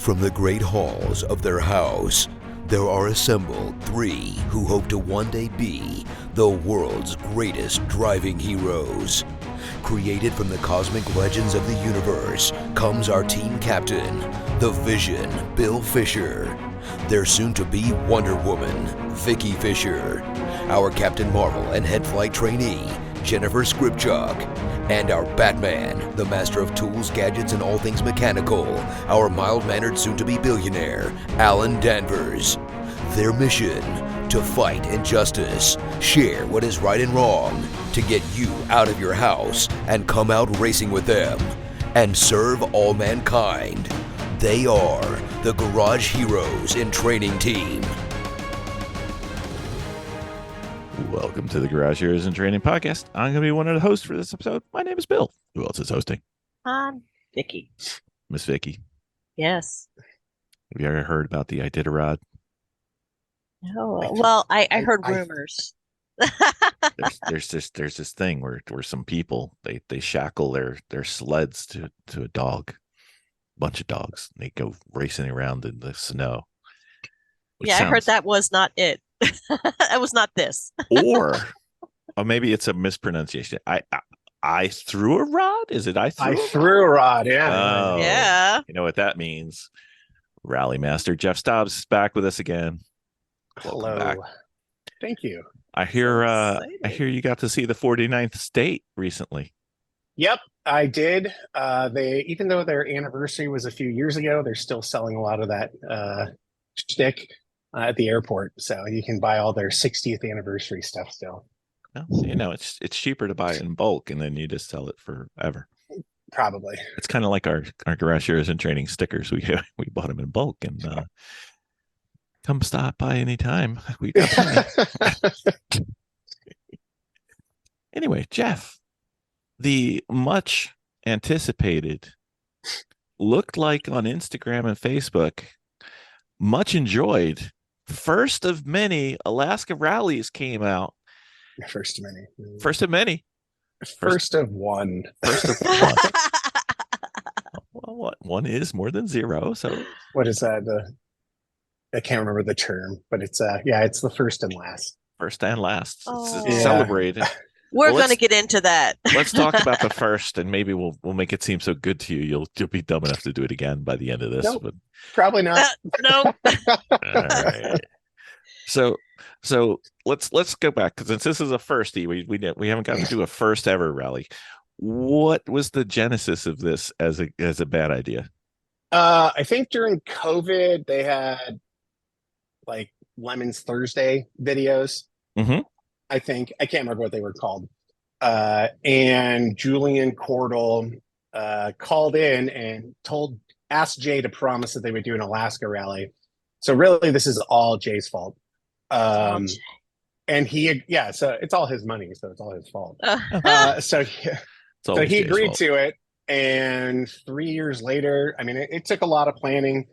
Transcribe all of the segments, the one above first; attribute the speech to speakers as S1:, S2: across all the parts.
S1: From the great halls of their house, there are assembled three who hope to one day be the world's greatest driving heroes. Created from the cosmic legends of the universe comes our team captain, the Vision, Bill Fisher. Their soon-to-be Wonder Woman, Vicky Fisher. Our Captain Marvel and head flight trainee, Jennifer Skripchuk. And our Batman, the master of tools, gadgets, and all things mechanical, our mild-mannered soon-to-be billionaire, Alan Danvers. Their mission, to fight injustice, share what is right and wrong, to get you out of your house and come out racing with them, and serve all mankind. They are the Garage Heroes in Training Team.
S2: Welcome to the Garage Heroes in Training Podcast. I'm going to be one of the hosts for this episode. My name is Bill. Who else is hosting?
S3: Vicky.
S2: Miss Vicky.
S3: Yes.
S2: Have you ever heard about the Iditarod?
S3: No. Well, I heard rumors.
S2: There's this thing where some people they shackle their sleds to a dog, bunch of dogs. And they go racing around in the snow.
S3: I heard that was not it. That was not this.
S2: or maybe it's a mispronunciation. I threw a rod. Is it I threw
S4: a rod? Yeah.
S2: Oh,
S3: yeah.
S2: You know what that means? Rally Master Jeff Stobbs is back with us again.
S4: Hello.
S2: Back.
S4: Thank you.
S2: I hear you got to see the 49th state recently.
S4: Yep, I did. They, even though their anniversary was a few years ago, they're still selling a lot of that shtick at the airport. So you can buy all their 60th anniversary stuff still.
S2: Well, you know, it's cheaper to buy it in bulk and then you just sell it forever.
S4: Probably.
S2: It's kind of like our Garage Heroes in Training stickers. We bought them in bulk and come stop by anytime. We got plenty. Anyway, Jeff, the much anticipated, looked like on Instagram and Facebook, much enjoyed, first of many Alaska rallies came out.
S4: First of many.
S2: First of many.
S4: First of one.
S2: First of one. Well, what one is more than zero. So
S4: what is that? I can't remember the term, but it's it's the first and last.
S2: First and last.
S3: Oh.
S2: It's celebrated.
S3: We're going to get into that.
S2: Let's talk about the first, and maybe we'll make it seem so good to you. You'll be dumb enough to do it again by the end of this.
S4: Nope,
S2: but
S4: probably not.
S3: No.
S2: All right. So let's go back, because since this is a firstie, we haven't gotten to do a first ever rally. What was the genesis of this as a bad idea?
S4: I think during COVID they had like Lemons Thursday videos.
S2: Mm-hmm.
S4: I think I can't remember what they were called. And Julian Cordell called in and asked Jay to promise that they would do an Alaska rally. So really, this is all Jay's fault. And so it's all his money, so it's all his fault. So he agreed to it, and 3 years later, I mean, it took a lot of planning.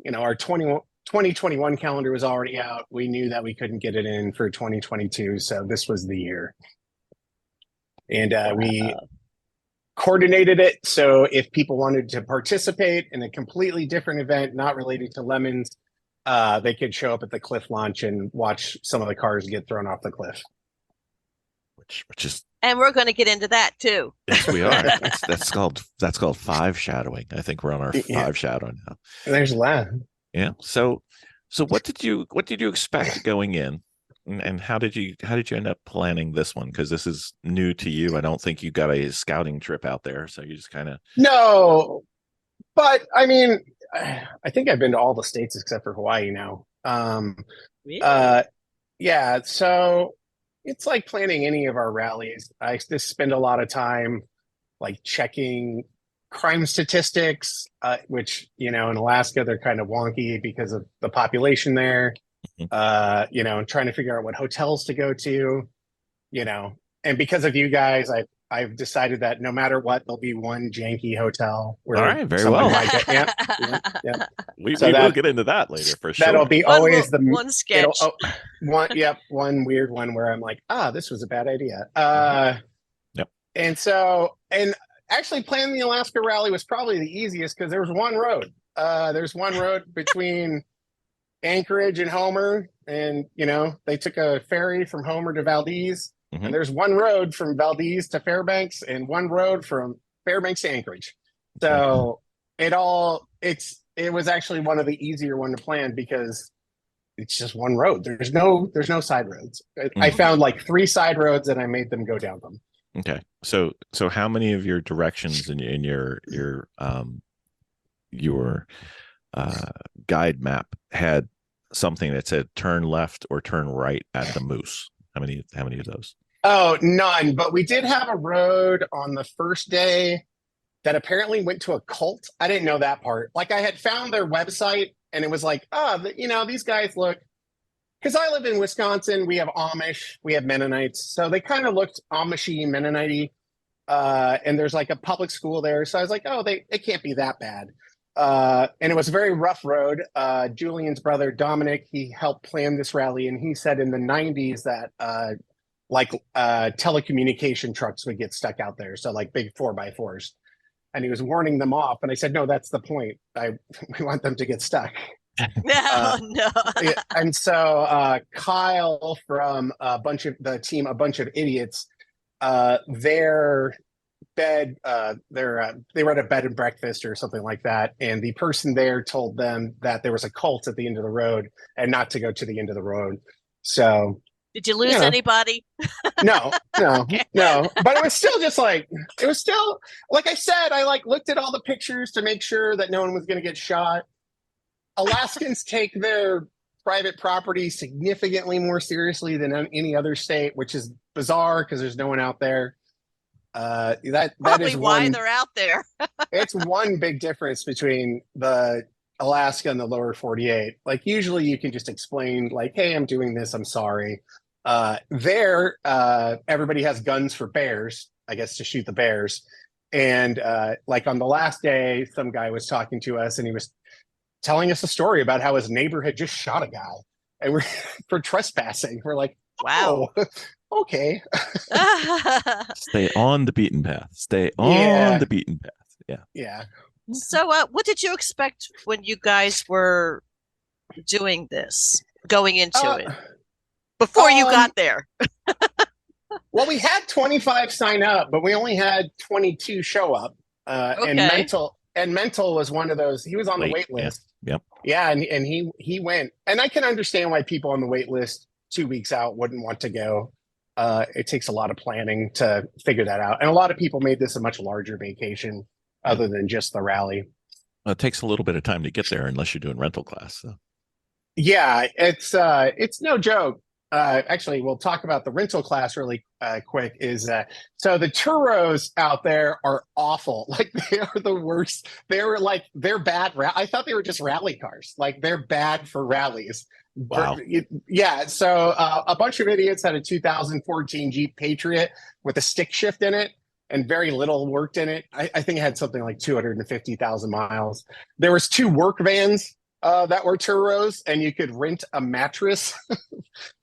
S4: You know, our 2021 calendar was already out. We knew that we couldn't get it in for 2022, so this was the year. And we coordinated it so if people wanted to participate in a completely different event, not related to Lemons, they could show up at the cliff launch and watch some of the cars get thrown off the cliff.
S2: Which is,
S3: and we're going to get into that too.
S2: Yes, we are. That's called five shadowing. I think we're on our five shadowing now.
S4: There's a lot.
S2: Yeah. So what did you expect going in, and how did you end up planning this one? Because this is new to you. I don't think you got a scouting trip out there, so you just kind of.
S4: No, but I mean, I think I've been to all the states except for Hawaii now.
S3: Really?
S4: Yeah. So it's like planning any of our rallies. I just spend a lot of time like checking crime statistics, which, you know, in Alaska, they're kind of wonky because of the population there, you know, and trying to figure out what hotels to go to, you know, and because of you guys, I've decided that no matter what, there'll be one janky hotel. Where
S2: all right, very well.
S4: Yeah.
S2: We will get into that later for sure.
S4: That'll be always the
S3: one sketch.
S4: One weird one where I'm like, this was a bad idea.
S2: Yep.
S4: And actually planning the Alaska rally was probably the easiest because there was one road. There's one road between Anchorage and Homer, and they took a ferry from Homer to Valdez.
S2: Mm-hmm.
S4: And there's one road from Valdez to Fairbanks, and one road from Fairbanks to Anchorage. So it was actually one of the easier one to plan because it's just one road. There's no side roads. I found like 3 side roads and I made them go down them.
S2: Okay. So how many of your directions in your guide map had something that said turn left or turn right at the Moose? How many of those?
S4: Oh, none. But we did have a road on the first day that apparently went to a cult. I didn't know that part. Like I had found their website and it was like, these guys look, because I live in Wisconsin, we have Amish, we have Mennonites. So they kind of looked Amishy, Mennonite-y. And there's like a public school there. So I was like, it can't be that bad. And it was a very rough road. Julian's brother, Dominic, he helped plan this rally. And he said in the 90s that telecommunication trucks would get stuck out there. So like big 4x4s. And he was warning them off. And I said, no, that's the point. We want them to get stuck.
S3: No.
S4: And so Kyle from a bunch of idiots, their bed, they were at a bed and breakfast or something like that. And the person there told them that there was a cult at the end of the road and not to go to the end of the road. So
S3: did you lose anybody?
S4: No,
S3: Okay.
S4: no. But it was still like I said, I looked at all the pictures to make sure that no one was going to get shot. Alaskans take their private property significantly more seriously than any other state, which is bizarre because there's no one out there. That
S3: Probably
S4: is
S3: why they're out there.
S4: It's one big difference between the Alaska and the lower 48. Like usually you can just explain like, hey, I'm doing this, I'm sorry. There, everybody has guns for bears, I guess, to shoot the bears. And like on the last day, some guy was talking to us and he was telling us a story about how his neighbor had just shot a guy and we're for trespassing. We're like, wow, okay.
S2: Stay on the beaten path. Stay on the beaten path.
S4: Yeah.
S3: So what did you expect when you guys were doing this, going into it, before you got there?
S4: Well, we had 25 sign up, but we only had 22 show up. And Mental was one of those. He was on the wait list.
S2: Yep.
S4: Yeah, and he went. And I can understand why people on the wait list 2 weeks out wouldn't want to go. It takes a lot of planning to figure that out. And a lot of people made this a much larger vacation other than just the rally.
S2: Well, it takes a little bit of time to get there unless you're doing rental class. So.
S4: Yeah, it's no joke. Actually, we'll talk about the rental class really quick. So the churros out there are awful. Like they are the worst. They're bad. I thought they were just rally cars. Like they're bad for rallies.
S2: Wow.
S4: Yeah. So a bunch of idiots had a 2014 Jeep Patriot with a stick shift in it, and very little worked in it. I think it had something like 250,000 miles. There was 2 work vans that were churros, and you could rent a mattress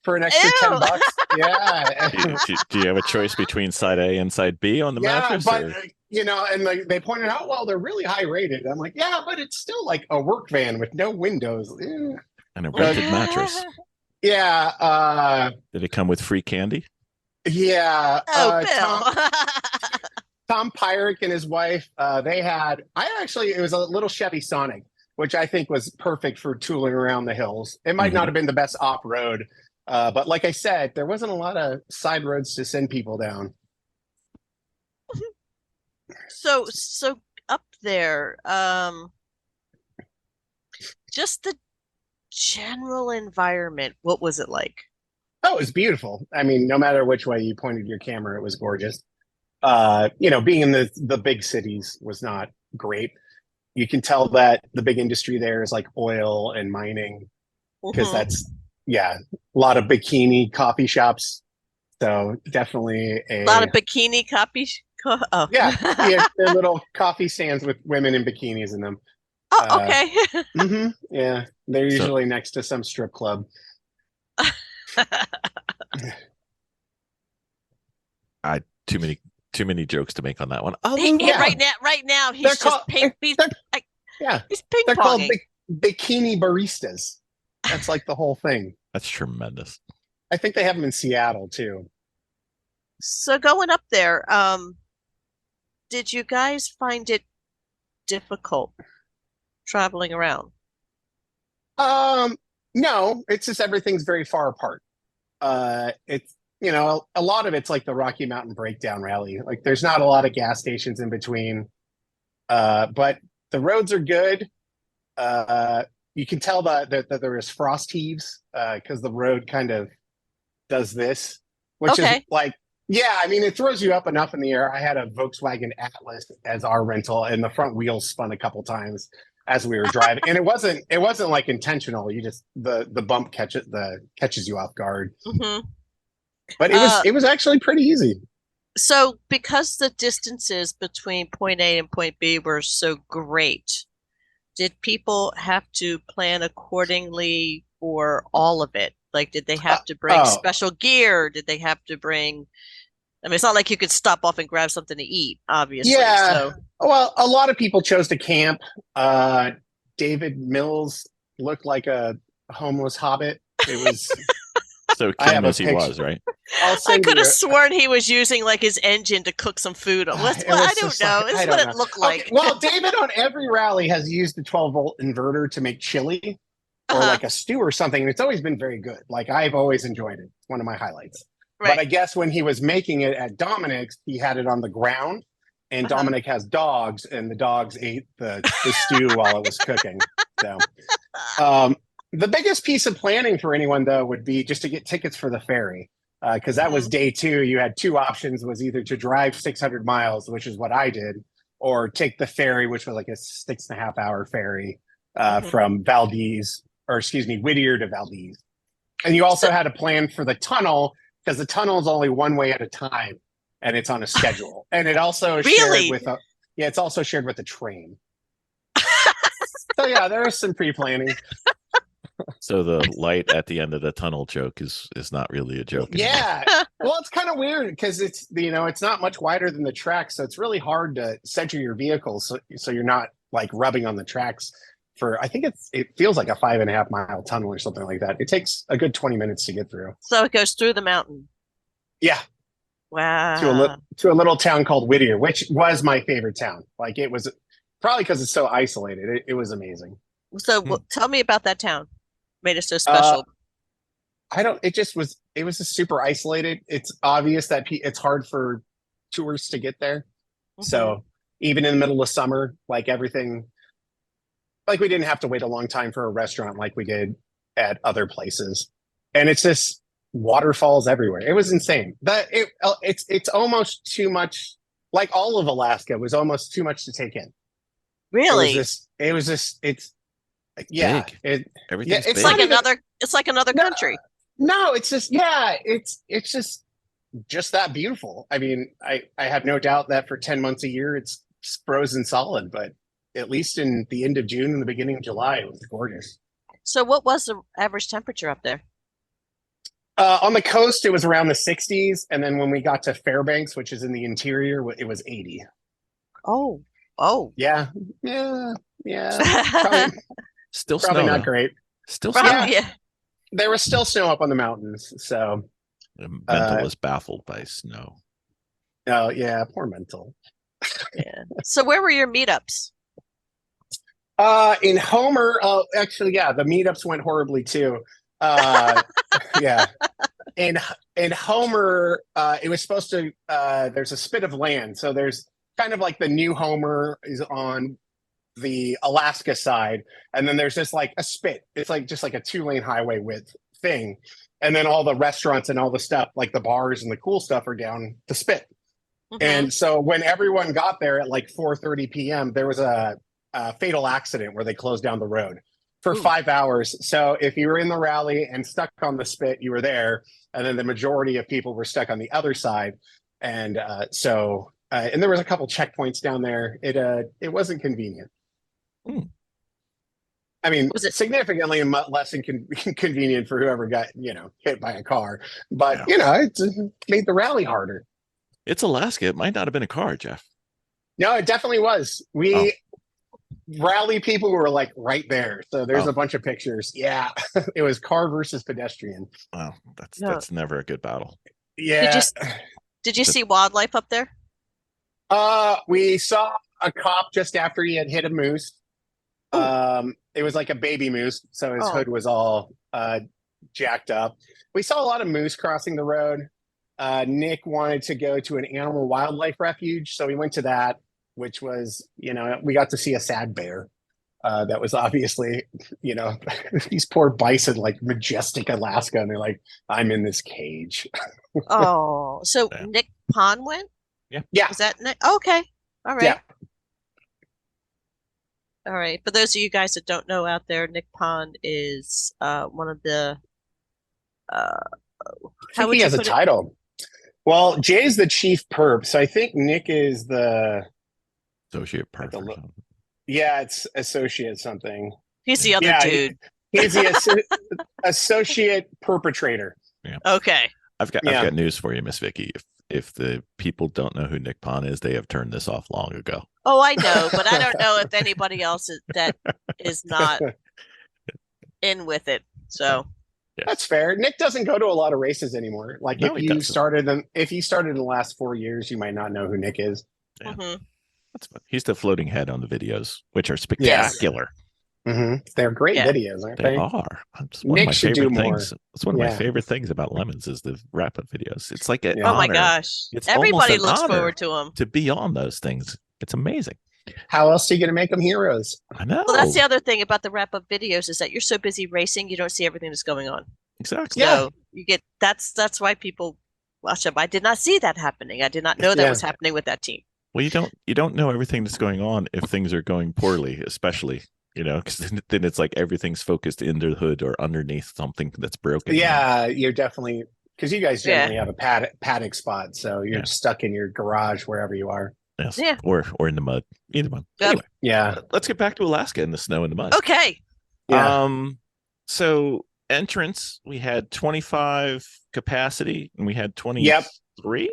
S4: for an extra $10. Yeah.
S2: Do you have a choice between side A and side B on the mattress?
S4: But and they pointed out, well, they're really high rated. I'm like, yeah, but it's still like a work van with no windows.
S2: And a rented mattress.
S4: Yeah.
S2: Did it come with free candy?
S4: Yeah.
S3: Bill.
S4: Tom Pyrick and his wife, it was a little Chevy Sonic, which I think was perfect for tooling around the hills. It might not have been the best off-road, but like I said, there wasn't a lot of side roads to send people down.
S3: So up there, just the general environment, what was it like?
S4: Oh, it was beautiful. I mean, no matter which way you pointed your camera, it was gorgeous. Being in the big cities was not great. You can tell that the big industry there is like oil and mining, because that's a lot of bikini coffee shops. So definitely a
S3: lot of bikini coffee.
S4: Yeah, they're little coffee stands with women in bikinis in them.
S3: Oh, okay.
S4: Yeah, they're usually next to some strip club.
S2: Too many jokes to make on that one.
S3: Right now he's just
S4: Yeah,
S3: He's ping
S4: they're called
S3: ponging.
S4: bikini baristas. That's like the whole thing.
S2: That's tremendous.
S4: I think they have them in Seattle too.
S3: So going up there, did you guys find it difficult traveling around?
S4: Um, no, it's just everything's very far apart. It's a lot of it's like the Rocky Mountain Breakdown Rally. Like there's not a lot of gas stations in between. But the roads are good. You can tell that there is frost heaves because the road kind of does this, which is
S3: Okay.
S4: like, yeah, I mean, it throws you up enough in the air. I had a Volkswagen Atlas as our rental, and the front wheels spun a couple times as we were driving, and it wasn't like intentional. You just the bump catches you off guard,
S3: hmm
S4: but
S3: Uh,
S4: it was actually pretty easy.
S3: so because the distances between point A and point B were so great, did people have to plan accordingly for all of it? Like, did they have to bring
S4: Oh,
S3: special gear? Did they have to bring, I mean, it's not like you could stop off and grab something to eat, obviously.
S4: yeah.
S3: So,
S4: Well, a lot of people chose to camp. David Mills looked like a homeless hobbit. It was.
S2: So
S4: I have
S2: keen
S4: a
S2: as he
S4: picture.
S2: was, right?
S4: I'll
S3: I
S4: send
S3: could have
S4: you.
S3: sworn he was using like his engine to cook some food.
S4: It
S3: Well, I
S4: was
S3: don't
S4: just
S3: know.
S4: like
S3: This
S4: I
S3: is what
S4: don't
S3: it
S4: know.
S3: looked
S4: Okay,
S3: like.
S4: well, David on every rally has used the 12-volt inverter to make chili or
S3: Uh-huh.
S4: like a stew or something, and it's always been very good. Like I've always enjoyed it. It's one of my highlights. But
S3: Right.
S4: I guess when he was making it at Dominic's, he had it on the ground, and
S3: Uh-huh.
S4: Dominic has dogs, and the dogs ate the stew while it was cooking. So, um, the biggest piece of planning for anyone though would be just to get tickets for the ferry. Because that was
S3: Mhm.
S4: day two. You had two options: was either to drive 600 miles, which is what I did, or take the ferry, which was like a 6.5 hour ferry
S3: Mhm.
S4: from Valdez, or excuse me, Whittier to Valdez. And you
S3: So,
S4: also had to plan for the tunnel because the tunnel is only one way at a time, and it's on a schedule. And it also is shared
S3: really?
S4: with it's also shared with the train. So yeah, there is some pre-planning.
S2: So the light at the end of the tunnel joke is not really a joke anymore.
S4: Yeah. Well, it's kind of weird because it's not much wider than the tracks, so it's really hard to center your vehicle so you're not like rubbing on the tracks for I think it feels like a 5.5 mile tunnel or something like that. It takes a good 20 minutes to get through.
S3: So it goes through the mountain.
S4: Yeah,
S3: Wow.
S4: to a little town called Whittier, which was my favorite town. Like it was probably because it's so isolated. It was amazing.
S3: So
S2: Hmm.
S3: tell me about that town. Made it so
S4: Uh,
S3: special.
S4: I don't. It was just super isolated. It's obvious that it's hard for tourists to get there.
S3: hmm
S4: So even in the middle of summer, like everything, like we didn't have to wait a long time for a restaurant like we did at other places. And it's just waterfalls everywhere. It was insane. It's almost too much. Like all of Alaska was almost too much to take in.
S3: Really?
S4: It was just. It's yeah.
S2: Big.
S4: Yeah.
S2: Everything's
S4: It's
S3: It's
S2: big.
S3: like
S4: not even.
S3: another
S4: No,
S3: country.
S4: no. It's just yeah. It's just that beautiful. I mean, I have no doubt that for 10 months a year it's frozen solid, but at least in the end of June and the beginning of July, it was gorgeous.
S3: So what was the average temperature up there?
S4: On the coast, it was around the 60s, and then when we got to Fairbanks, which is in the interior, it was 80.
S3: Oh, oh.
S4: Yeah, yeah, yeah. Probably,
S2: Still
S4: probably
S2: snow
S4: not
S2: though.
S4: great.
S2: Still
S3: Probably,
S2: snow.
S4: Yeah,
S3: yeah.
S4: there was still snow up on the mountains. So,
S2: Mental is baffled by snow.
S4: oh yeah, poor mental.
S3: Yeah. So where were your meetups?
S4: In Homer, actually, yeah, the meetups went horribly too. Uh, yeah, in Homer, it was supposed to. There's a spit of land, so there's kind of like the new Homer is on the Alaska side, and then there's just like a spit. It's like just like a 2-lane highway width thing, and then all the restaurants and all the stuff, like the bars and the cool stuff, are down the spit.
S3: hmm
S4: And so when everyone got there at like 4:30 p.m., there was a fatal accident where they closed down the road for
S3: Ooh.
S4: 5 hours. So if you were in the rally and stuck on the spit, you were there, and then the majority of people were stuck on the other side. And and there was a couple checkpoints down there. It wasn't convenient.
S2: Hmm.
S4: I mean,
S3: Was it?
S4: significantly less inconvenient for whoever got hit by a car, but
S2: Yeah.
S4: it made the rally harder.
S2: It's Alaska. It might not have been a car, Jeff.
S4: No, it definitely was.
S2: Oh.
S4: rally people were like right there. So there's
S2: Oh.
S4: a bunch of pictures. Yeah. It was car versus pedestrian.
S2: Wow,
S3: No.
S2: that's never a good battle.
S4: Yeah.
S3: Did you see wildlife up there?
S4: We saw a cop just after he had hit a moose. It was like a baby moose, so his
S3: Oh.
S4: hood was all jacked up. We saw a lot of moose crossing the road. Nick wanted to go to an animal wildlife refuge, so we went to that, which was, we got to see a sad bear. That was obviously, these poor bison, like majestic Alaska, and they're like, I'm in this cage.
S3: Oh, so
S2: Yeah.
S3: Nick Pond went?
S4: Yeah.
S3: Was that Nick? Okay. All right.
S4: Yeah.
S3: All right. For those of you guys that don't know out there, Nick Pond is one of the
S4: I
S3: how
S4: think
S3: would
S4: he
S3: you
S4: has a
S3: put it?
S4: title. Well, Jay's the chief perp, so I think Nick is the
S2: Associate
S4: Like a
S2: perf. or
S4: lo-
S2: something.
S4: it's associate something.
S3: He's the other
S4: Yeah,
S3: dude.
S4: He's the associate perpetrator.
S3: Okay.
S2: I've got
S4: Yeah.
S2: news for you, Miss Vicky. If the people don't know who Nick Pond is, they have turned this off long ago.
S3: Oh, I know, but I don't know if anybody else that is not in with it. So
S4: That's fair. Nick doesn't go to a lot of races anymore. Like
S2: No,
S4: if
S2: he
S4: you
S2: doesn't.
S4: started in the last 4 years, you might not know who Nick is.
S2: Yeah.
S3: mhm.
S2: That's fun. He's the floating head on the videos, which are spectacular.
S4: They're great
S3: Yeah.
S4: videos, aren't
S2: They
S4: they?
S2: are. It's one of
S4: Nick
S2: my
S4: should do
S2: favorite
S4: more.
S2: things. It's one of my
S4: Yeah.
S2: favorite things about Lemons is the wrap-up videos. It's like an
S4: Yeah.
S3: Oh my
S2: honor
S3: gosh.
S2: It's
S3: Everybody
S2: almost an
S3: looks
S2: honor.
S3: forward to him.
S2: to be on those things. It's amazing.
S4: How else are you going to make them heroes?
S2: I know.
S3: Well, that's the other thing about the wrap-up videos is that you're so busy racing, you don't see everything that's going on.
S2: Exactly.
S4: Yeah.
S3: So you get that's why people watch them. I did not see that happening. I did not know that
S4: Yeah.
S3: was happening with that team.
S2: Well, you don't know everything that's going on if things are going poorly, especially, because then it's like everything's focused in the hood or underneath something that's broken.
S4: Yeah, you're definitely, because you guys
S3: Yeah.
S4: generally have a paddock spot, so you're
S2: Yeah.
S4: stuck in your garage wherever you are.
S2: Yes.
S3: Yeah.
S2: Or in the mud. Either one.
S3: Yep.
S2: Anyway,
S4: Yeah.
S2: let's get back to Alaska in the snow and the mud.
S3: Okay.
S4: Yeah.
S2: So entrance, we had 25 capacity and we had 23.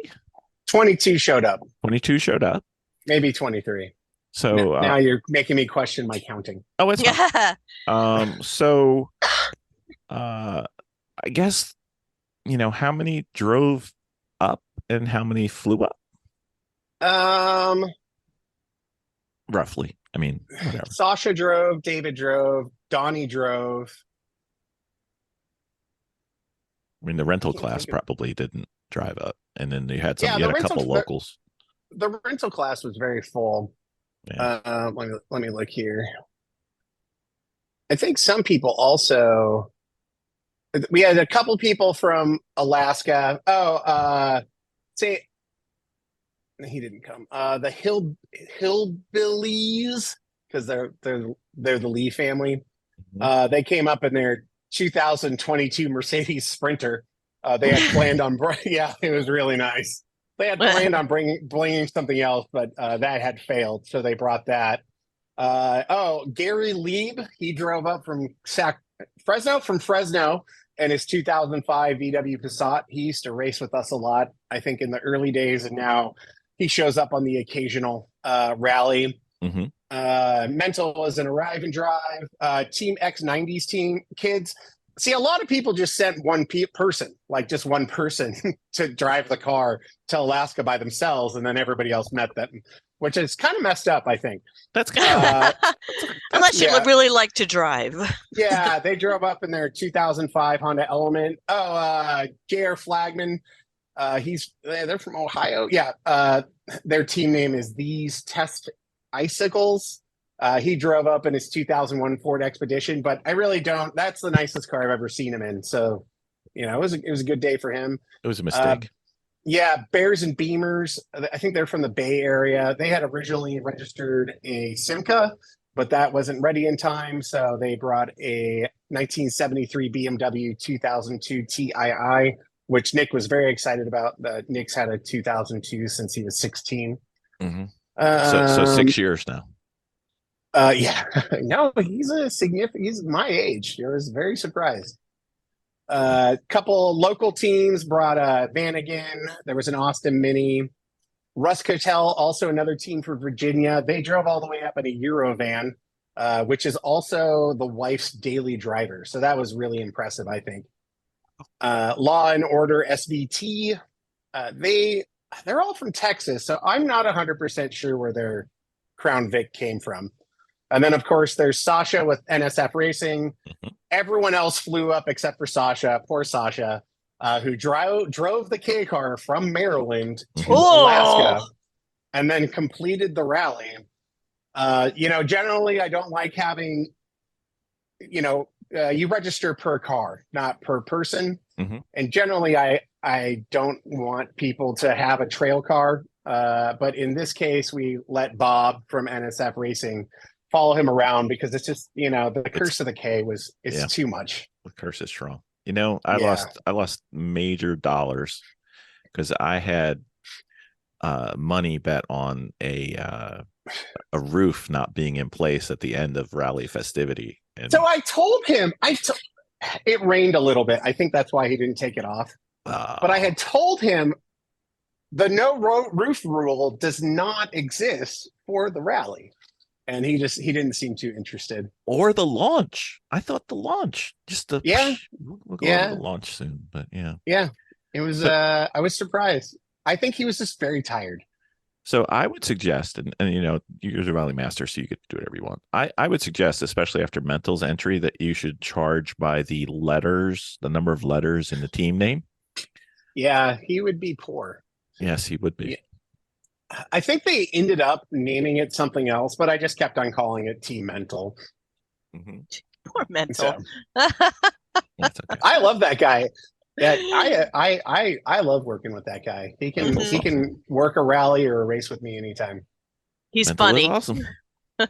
S4: 22 showed up,
S2: 22 showed up.
S4: maybe 23.
S2: So
S4: Now you're making me question my counting.
S2: oh, it's fine.
S3: Yeah.
S2: So I guess how many drove up and how many flew up roughly. I mean, whatever.
S4: Sasha drove, David drove, Donnie drove.
S2: I mean, the rental
S4: Can't
S2: class
S4: think of-
S2: probably didn't drive up, and then you had some.
S4: Yeah,
S2: you
S4: the
S2: had a couple
S4: rental-
S2: locals.
S4: The rental class was very full.
S2: Yeah.
S4: Let me look here. I think some people also. We had a couple people from Alaska. Say he didn't come. The hillbillies, because they're the Lee family. They came up in their 2022 Mercedes Sprinter. They had planned on yeah, it was really nice. They had planned on bringing something else, but that had failed, so they brought that. Gary Lieb, he drove up from Fresno, and his 2005 VW Passat. He used to race with us a lot, I think, in the early days, and now he shows up on the occasional rally.
S2: Mm-hmm.
S4: Mental was an arrive and drive. Team X90s team kids. See, a lot of people just sent one person, like just one person to drive the car to Alaska by themselves, and then everybody else met them, which is kind of messed up, I think.
S2: That's kind of
S3: Unless you
S4: yeah.
S3: really like to drive.
S4: Yeah, they drove up in their 2005 Honda Element. J.R. Flagman, they're from Ohio. Yeah, their team name is These Test Icicles. He drove up in his 2001 Ford Expedition, but I really don't. That's the nicest car I've ever seen him in. So, it was a good day for him.
S2: it was a mistake.
S4: Yeah, Bears and Beamers. I think they're from the Bay Area. They had originally registered a Simca, but that wasn't ready in time. So they brought a 1973 BMW 2002 TII, which Nick was very excited about. Nick's had a 2002 since he was 16.
S2: Mm-hmm. So 6 years now.
S4: Yeah, no, he's my age. I was very surprised. Couple local teams brought a Vanagon. There was an Austin Mini. Rusk Hotel, also another team for Virginia. They drove all the way up in a Eurovan. which is also the wife's daily driver. So that was really impressive, I think. Law and Order SVT, they're all from Texas, so I'm not 100% sure where their Crown Vic came from. And then, of course, there's Sasha with NSF Racing. Everyone else flew up except for Sasha. Poor Sasha, who drove the K car from Maryland to Alaska and then completed the rally. Generally, I don't like having, you register per car, not per person. And generally, I don't want people to have a trail car. But in this case, we let Bob from NSF Racing follow him around because it's just, the curse of the K is too much.
S2: The curse is strong. I lost major dollars because I had money bet on a roof not being in place at the end of rally festivity. And
S4: so I told him, it rained a little bit. I think that's why he didn't take it off. But I had told him the roof rule does not exist for the rally. And he didn't seem too interested.
S2: Or the launch. I thought the launch. We'll go over the launch soon, but yeah.
S4: Yeah. It was I was surprised. I think he was just very tired.
S2: So I would suggest, and you're the rally master, so you get to do whatever you want. I would suggest, especially after Mental's entry, that you should charge by the number of letters in the team name.
S4: Yeah, he would be poor.
S2: Yes, he would be.
S4: Yeah. I think they ended up naming it something else, but I just kept on calling it Team Mental.
S3: Poor Mental.
S2: That's okay.
S4: I love that guy. Yeah, I love working with that guy. He can work a rally or a race with me anytime.
S3: He's
S2: Mental
S3: funny.
S2: is awesome.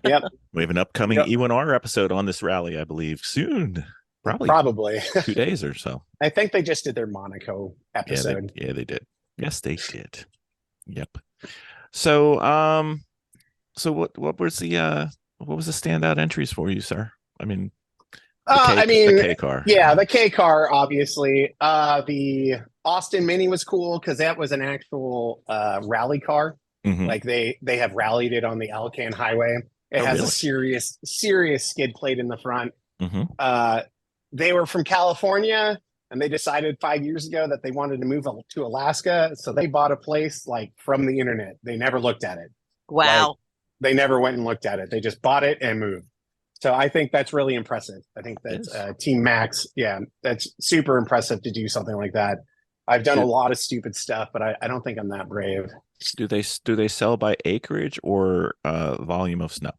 S4: Yep.
S2: We have an upcoming E1R episode on this rally, I believe, soon. Probably 2 days or so.
S4: I think they just did their Monaco episode.
S2: Yeah, they did. Yes, they did. Yep. So, what was the standout entries for you, sir? I mean, the K car. Yeah, the K car, obviously. The Austin Mini was cool because that was an actual rally car. Like they have rallied it on the Alcan Highway. It has a serious skid plate in the front. They were from California, and they decided 5 years ago that they wanted to move to Alaska. So they bought a place from the internet. They never looked at it.
S3: Wow.
S4: They never went and looked at it. They just bought it and moved. So I think that's really impressive. I think that's Team Max. Yeah, that's super impressive to do something like that. I've done a lot of stupid stuff, but I don't think I'm that brave.
S2: Do they sell by acreage or volume of snow?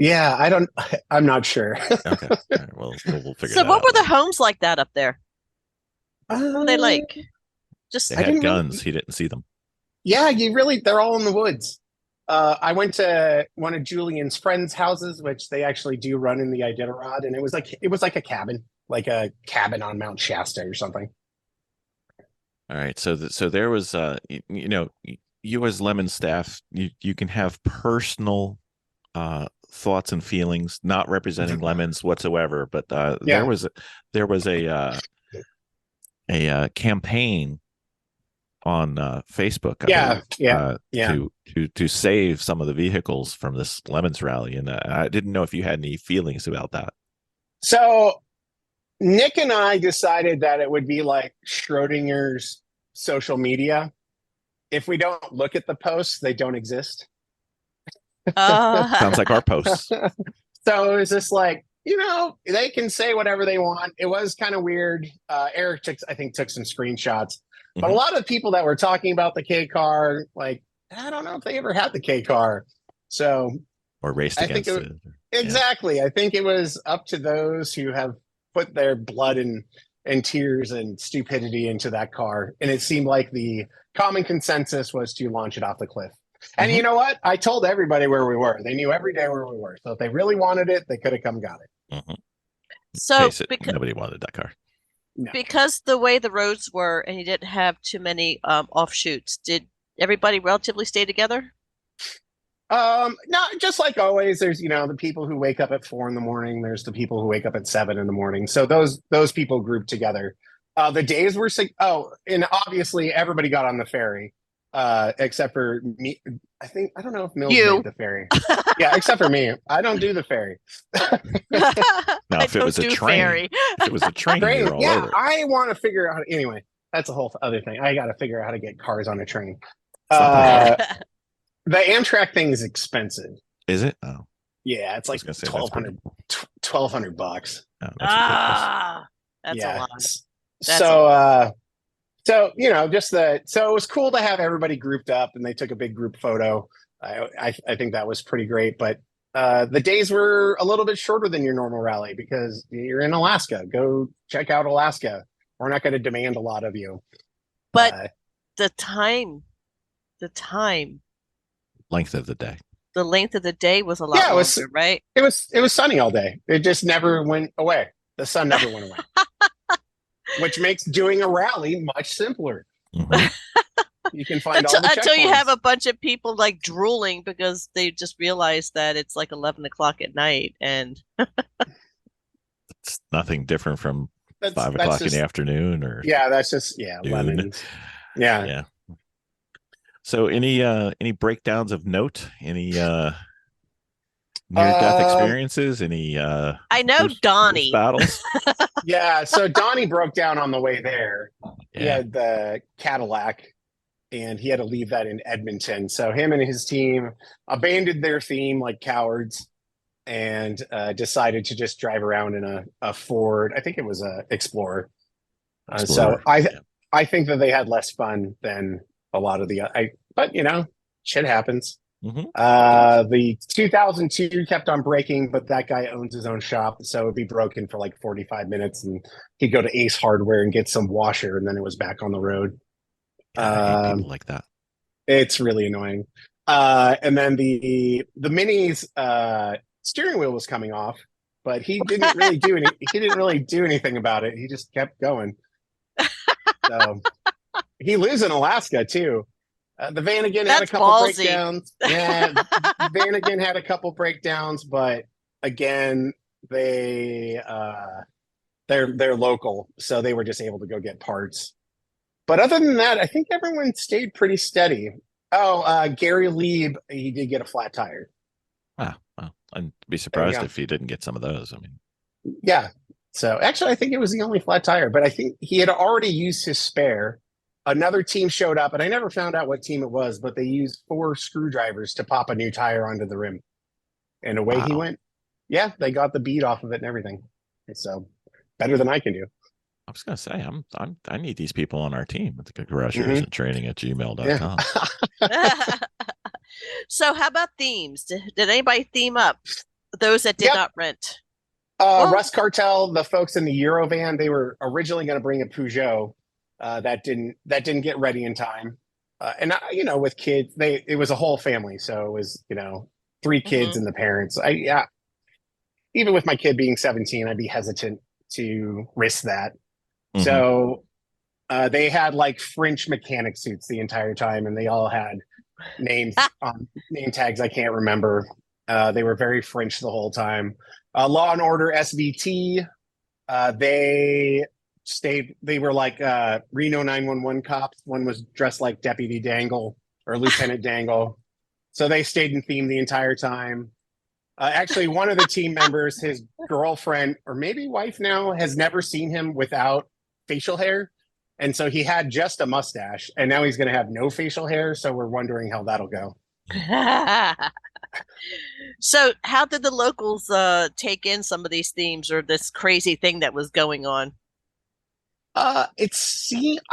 S4: Yeah, I'm not sure.
S2: Okay. All right, well, we'll figure
S3: So
S2: that
S3: what
S2: out.
S3: were the homes like that up there? What were they like? Just
S2: They had guns. He didn't see them.
S4: Yeah, they're all in the woods. I went to one of Julian's friends' houses, which they actually do run in the Iditarod, and it was like a cabin on Mount Shasta or something.
S2: All right, so there was you as Lemon staff, you can have personal thoughts and feelings not representing Lemons whatsoever, but there was a campaign on Facebook to save some of the vehicles from this Lemons rally, and I didn't know if you had any feelings about that.
S4: So Nick and I decided that it would be like Schrodinger's social media. If we don't look at the posts, they don't exist.
S2: Sounds like our posts.
S4: So it was just like, they can say whatever they want. It was kind of weird. Eric took some screenshots, but a lot of people that were talking about the K car, like, I don't know if they ever had the K car. So,
S2: or raced against it.
S4: Exactly. I think it was up to those who have put their blood and tears and stupidity into that car. And it seemed like the common consensus was to launch it off the cliff. And you know what? I told everybody where we were. They knew every day where we were. So if they really wanted it, they could have come got it.
S3: So
S2: nobody wanted that car.
S4: No.
S3: Because the way the roads were and you didn't have too many offshoots, did everybody relatively stay together?
S4: No, just like always, there's, the people who wake up at 4 a.m. There's the people who wake up at 7 a.m. So those people grouped together. The days were and obviously everybody got on the ferry, except for me. I don't know if Mills made the ferry. Yeah, except for me. I don't do the ferry.
S2: Now,
S3: I
S2: if it was a
S3: don't do
S2: train,
S3: ferry.
S2: if it was a train,
S4: Train.
S2: you're all
S4: Yeah,
S2: over it.
S4: I want to figure out. Anyway, that's a whole other thing. I got to figure out how to get cars on a train.
S2: It's not that hard.
S4: The Amtrak thing is expensive.
S2: Is it? Oh,
S4: Yeah, it's
S2: I
S4: like
S2: was gonna say that's pretty-
S4: $1,200.
S2: oh, that's ridiculous.
S3: That's a lot.
S4: So just so it was cool to have everybody grouped up, and they took a big group photo. I think that was pretty great, but the days were a little bit shorter than your normal rally because you're in Alaska. Go check out Alaska. We're not going to demand a lot of you.
S3: But the time,
S2: Length of the day.
S3: the length of the day was a lot
S4: Yeah, it was-
S3: longer, right?
S4: it was sunny all day. It just never went away. The sun never went away, which makes doing a rally much simpler.
S2: Mhm.
S4: You can find
S3: Until,
S4: all the
S3: until you have
S4: checkpoints.
S3: a bunch of people like drooling because they just realized that it's like 11 o'clock at night and
S2: It's nothing different from
S4: That's-
S2: 5
S4: that's
S2: o'clock in
S4: just-
S2: the afternoon or
S4: Yeah, that's just
S2: Noon.
S4: lemons. Yeah.
S2: yeah. So any breakdowns of note? Any near death experiences? Any
S3: I know
S2: loose
S3: Donnie.
S2: battles?
S4: Yeah, so Donnie broke down on the way there. He
S2: Yeah.
S4: had the Cadillac, and he had to leave that in Edmonton. So him and his team abandoned their theme like cowards and decided to just drive around in a Ford. I think it was a Explorer.
S2: Explorer,
S4: So
S2: yeah.
S4: I think that they had less fun than a lot of the. But shit happens.
S2: Mhm.
S4: The 2002 kept on breaking, but that guy owns his own shop, so it'd be broken for like 45 minutes, and he'd go to Ace Hardware and get some washer, and then it was back on the road.
S2: God, I hate people like that.
S4: It's really annoying. And then the Mini's steering wheel was coming off, but he didn't really do anything about it. He just kept going. So he lives in Alaska too. The Vanagon had a
S3: That's
S4: couple
S3: ballsy.
S4: breakdowns. Yeah, Vanagon had a couple breakdowns, but again, they're local, so they were just able to go get parts. But other than that, I think everyone stayed pretty steady. Oh, Gary Lieb, he did get a flat tire.
S2: Wow. Well, I'd be surprised
S4: go.
S2: if he didn't get some of those. I mean,
S4: Yeah. So actually, I think it was the only flat tire, but I think he had already used his spare. Another team showed up, and I never found out what team it was, but they used 4 screwdrivers to pop a new tire onto the rim. And away he
S2: Wow.
S4: went. Yeah, they got the bead off of it and everything. So better than I can do.
S2: I was gonna say I need these people on our team at the Garagers and training at gmail.com.
S3: So how about themes? Did anybody theme up? Those that did
S4: Yep.
S3: not rent. Oh.
S4: Rust Cartel, the folks in the Eurovan, they were originally going to bring a Peugeot. That didn't get ready in time. And with kids, it was a whole family, so it was 3 kids and the parents. Even with my kid being 17, I'd be hesitant to risk that.
S2: Mhm.
S4: So they had like French mechanic suits the entire time, and they all had names on name tags I can't remember. They were very French the whole time. Law and Order SVT, they were like Reno 911 cops. One was dressed like Deputy Dangle or Lieutenant Dangle. So they stayed in theme the entire time. Actually, one of the team members, his girlfriend or maybe wife now, has never seen him without facial hair. And so he had just a mustache, and now he's going to have no facial hair. So we're wondering how that'll go.
S3: So how did the locals take in some of these themes or this crazy thing that was going on?
S4: I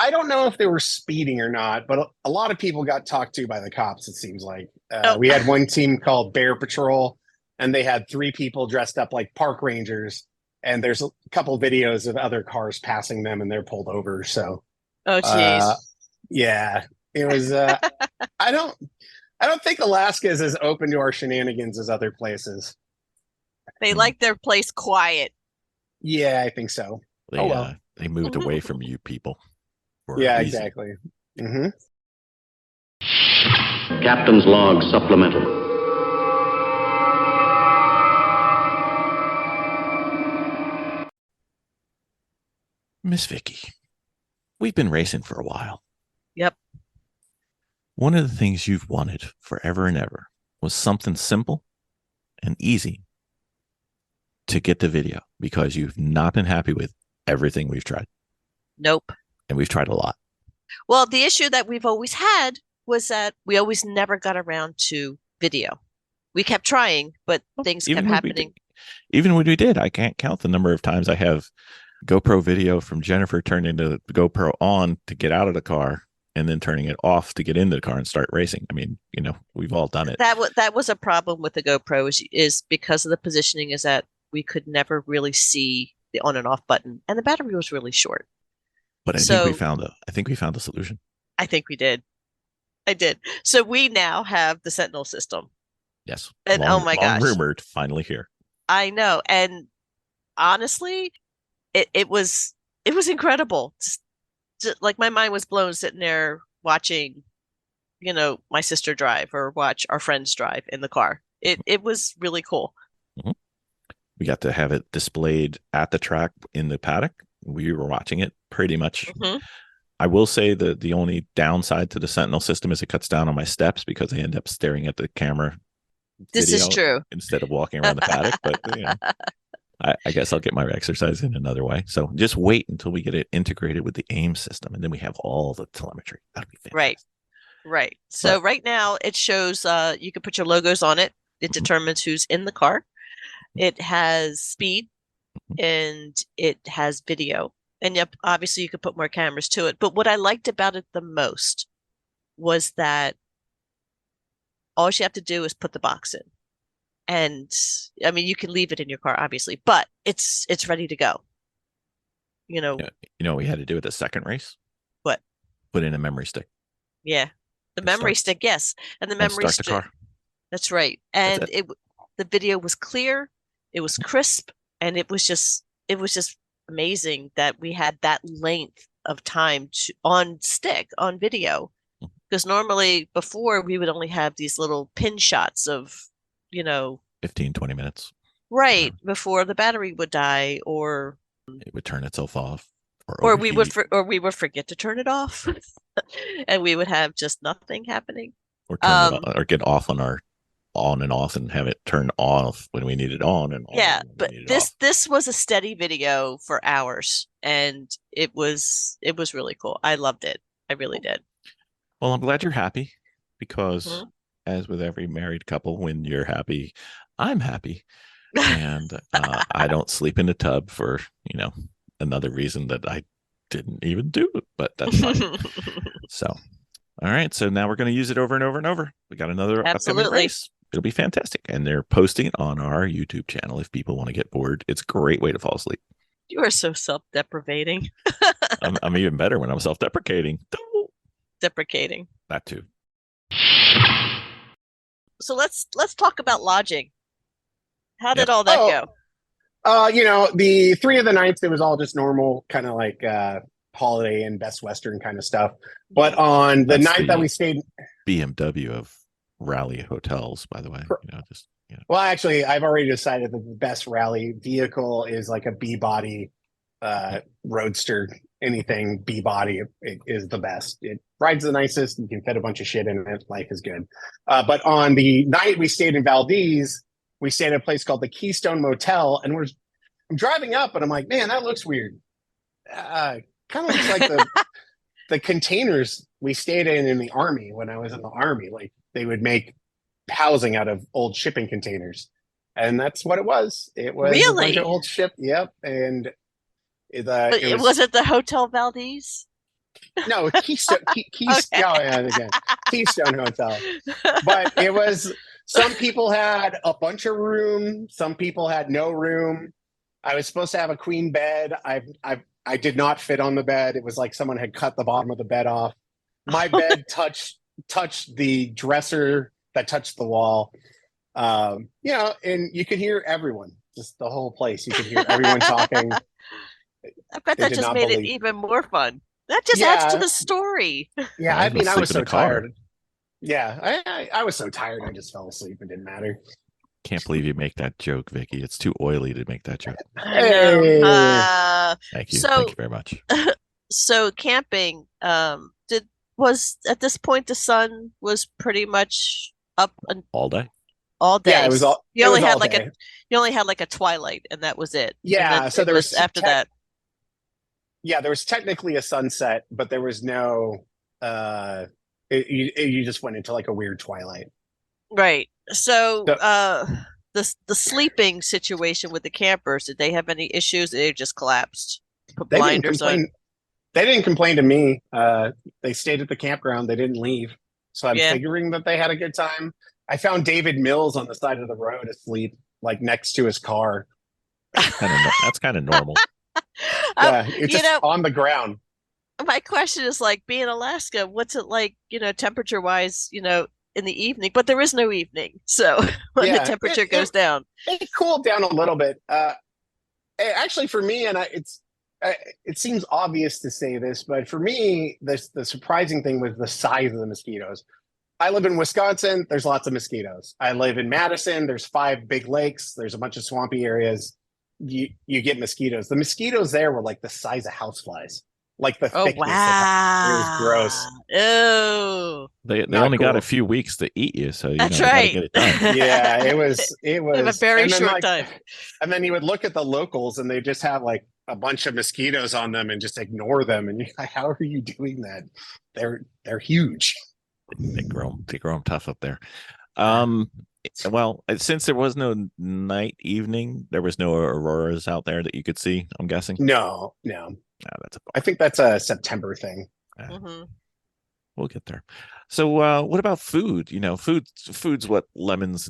S4: don't know if they were speeding or not, but a lot of people got talked to by the cops, it seems like. We had one team called Bear Patrol, and they had 3 people dressed up like park rangers. And there's a couple videos of other cars passing them, and they're pulled over. So,
S3: Oh, jeez.
S4: yeah, it was. I don't think Alaska is as open to our shenanigans as other places.
S3: They like their place quiet.
S4: Yeah, I think so.
S2: They moved away from you people. for a
S4: Yeah,
S2: reason.
S4: exactly. Mm-hmm.
S5: Captain's log supplemental.
S2: Miss Vicky, we've been racing for a while.
S3: Yep.
S2: One of the things you've wanted forever and ever was something simple and easy to get the video because you've not been happy with everything we've tried.
S3: Nope.
S2: And we've tried a lot.
S3: Well, the issue that we've always had was that we always never got around to video. We kept trying, but things kept happening.
S2: Even when we did, I can't count the number of times I have GoPro video from Jennifer turned into the GoPro on to get out of the car and then turning it off to get into the car and start racing. I mean, we've all done it.
S3: That was a problem with the GoPro is because of the positioning is that we could never really see the on and off button, and the battery was really short.
S2: But I think we found a solution.
S3: I think we did. I did. So we now have the Sentinel system.
S2: Yes.
S3: And oh my gosh.
S2: Rumored, finally here.
S3: I know. And honestly, it was incredible. Just, like my mind was blown sitting there watching, my sister drive or watch our friends drive in the car. It was really cool.
S2: Mm-hmm. We got to have it displayed at the track in the paddock. We were watching it pretty much. Mm-hmm. I will say that the only downside to the Sentinel system is it cuts down on my steps because I end up staring at the camera.
S3: This is true.
S2: Instead of walking around the paddock, but I guess I'll get my exercise in another way. So just wait until we get it integrated with the AIM system, and then we have all the telemetry. That'd be fantastic.
S3: Right. So right now it shows you can put your logos on it. It determines who's in the car. It has speed and it has video. And yep, obviously you could put more cameras to it. But what I liked about it the most was that all you have to do is put the box in. And I mean, you can leave it in your car, obviously, but it's ready to go.
S2: You know what we had to do at the second race?
S3: What?
S2: Put in a memory stick.
S3: Yeah. The memory stick, yes. And the memory stick. Start the car. That's right. And the video was clear, it was crisp, and it was just amazing that we had that length of time on video. Because normally before we would only have these little pin shots of
S2: 15, 20 minutes.
S3: Right. Before the battery would die or
S2: it would turn itself off.
S3: Or we would forget to turn it off. And we would have just nothing happening.
S2: Or turn it on, or get off on our on and off and have it turn off when we need it on and on.
S3: Yeah, but this was a steady video for hours, and it was really cool. I loved it. I really did.
S2: Well, I'm glad you're happy because as with every married couple, when you're happy, I'm happy. And I don't sleep in the tub for, another reason that I didn't even do it, but that's fine. So, all right. So now we're going to use it over and over and over. We got another upcoming race. It'll be fantastic. And they're posting it on our YouTube channel if people want to get bored. It's a great way to fall asleep.
S3: You are so self-deprecating.
S2: I'm even better when I'm self-deprecating.
S3: Deprecating.
S2: That too.
S3: So let's talk about lodging. How did all that go?
S4: The 3 of the nights, it was all just normal, kind of like Holiday Inn, Best Western kind of stuff. But on the night that we stayed,
S2: BMW of rally hotels, by the way.
S4: Well, actually, I've already decided that the best rally vehicle is like a B-body roadster. Anything B-body is the best. It rides the nicest. You can fit a bunch of shit in it. Life is good. But on the night we stayed in Valdez, we stayed at a place called the Keystone Motel, and I'm driving up, and I'm like, man, that looks weird. Kind of looks like the containers we stayed in the Army when I was in the Army. Like they would make housing out of old shipping containers, and that's what it was. It was
S3: really
S4: a bunch of old ship. Yep, and
S3: was it the Hotel Valdez?
S4: No, Keystone. Keystone. Oh, yeah, again, Keystone Hotel. But it was. Some people had a bunch of room. Some people had no room. I was supposed to have a queen bed. I did not fit on the bed. It was like someone had cut the bottom of the bed off. My bed touched the dresser that touched the wall. And you could hear everyone, just the whole place. You could hear everyone talking.
S3: I bet that just made it even more fun. That just adds to the story.
S4: Yeah, I was so tired. Yeah, I was so tired. I just fell asleep. It didn't matter.
S2: Can't believe you make that joke, Vicky. It's too oily to make that joke.
S3: Hey.
S2: Thank you. Thank you very much.
S3: So camping, was at this point the sun was pretty much up
S2: all day.
S3: all day.
S4: Yeah, it was all.
S3: You
S4: It
S3: only
S4: was
S3: had
S4: all
S3: like
S4: day.
S3: you only had like a twilight, and that was it. And then
S4: Yeah, so
S3: it
S4: there
S3: was
S4: was
S3: after that.
S4: yeah, there was technically a sunset, but there was no. You just went into like a weird twilight.
S3: Right. So,
S4: So,
S3: the sleeping situation with the campers, did they have any issues? They just collapsed, put
S4: they didn't
S3: blinders on.
S4: complain. They didn't complain to me. They stayed at the campground. They didn't leave. So I'm
S3: Yeah.
S4: figuring that they had a good time. I found David Mills on the side of the road asleep, like next to his car.
S2: That's kind of normal.
S4: Yeah, it's
S3: You
S4: just
S3: know,
S4: on the ground.
S3: my question is like, being in Alaska, what's it like, temperature wise, in the evening? But there is no evening. So when the
S4: Yeah,
S3: temperature goes down.
S4: it cooled down a little bit. Actually, for me, and it seems obvious to say this, but for me, the surprising thing was the size of the mosquitoes. I live in Wisconsin. There's lots of mosquitoes. I live in Madison. There's 5 big lakes. There's a bunch of swampy areas. You get mosquitoes. The mosquitoes there were like the size of houseflies, like the
S3: Oh,
S4: thickness. It was gross.
S3: wow. Oh,
S2: They
S4: Not
S2: only got a
S4: cool.
S2: few weeks to eat you, so
S3: that's
S2: they got to
S3: right.
S2: get it done.
S4: Yeah, it was.
S3: We have a very
S4: and then,
S3: short
S4: like,
S3: time.
S4: And then you would look at the locals, and they just have like a bunch of mosquitoes on them, and just ignore them. And you're like, how are you doing that? They're huge.
S2: They grow them tough up there. Well, since there was no night evening, there was no auroras out there that you could see, I'm guessing.
S4: No.
S2: That's
S4: I think that's a September thing.
S3: Mm-hmm.
S2: We'll get there. So what about food? Food's what lemons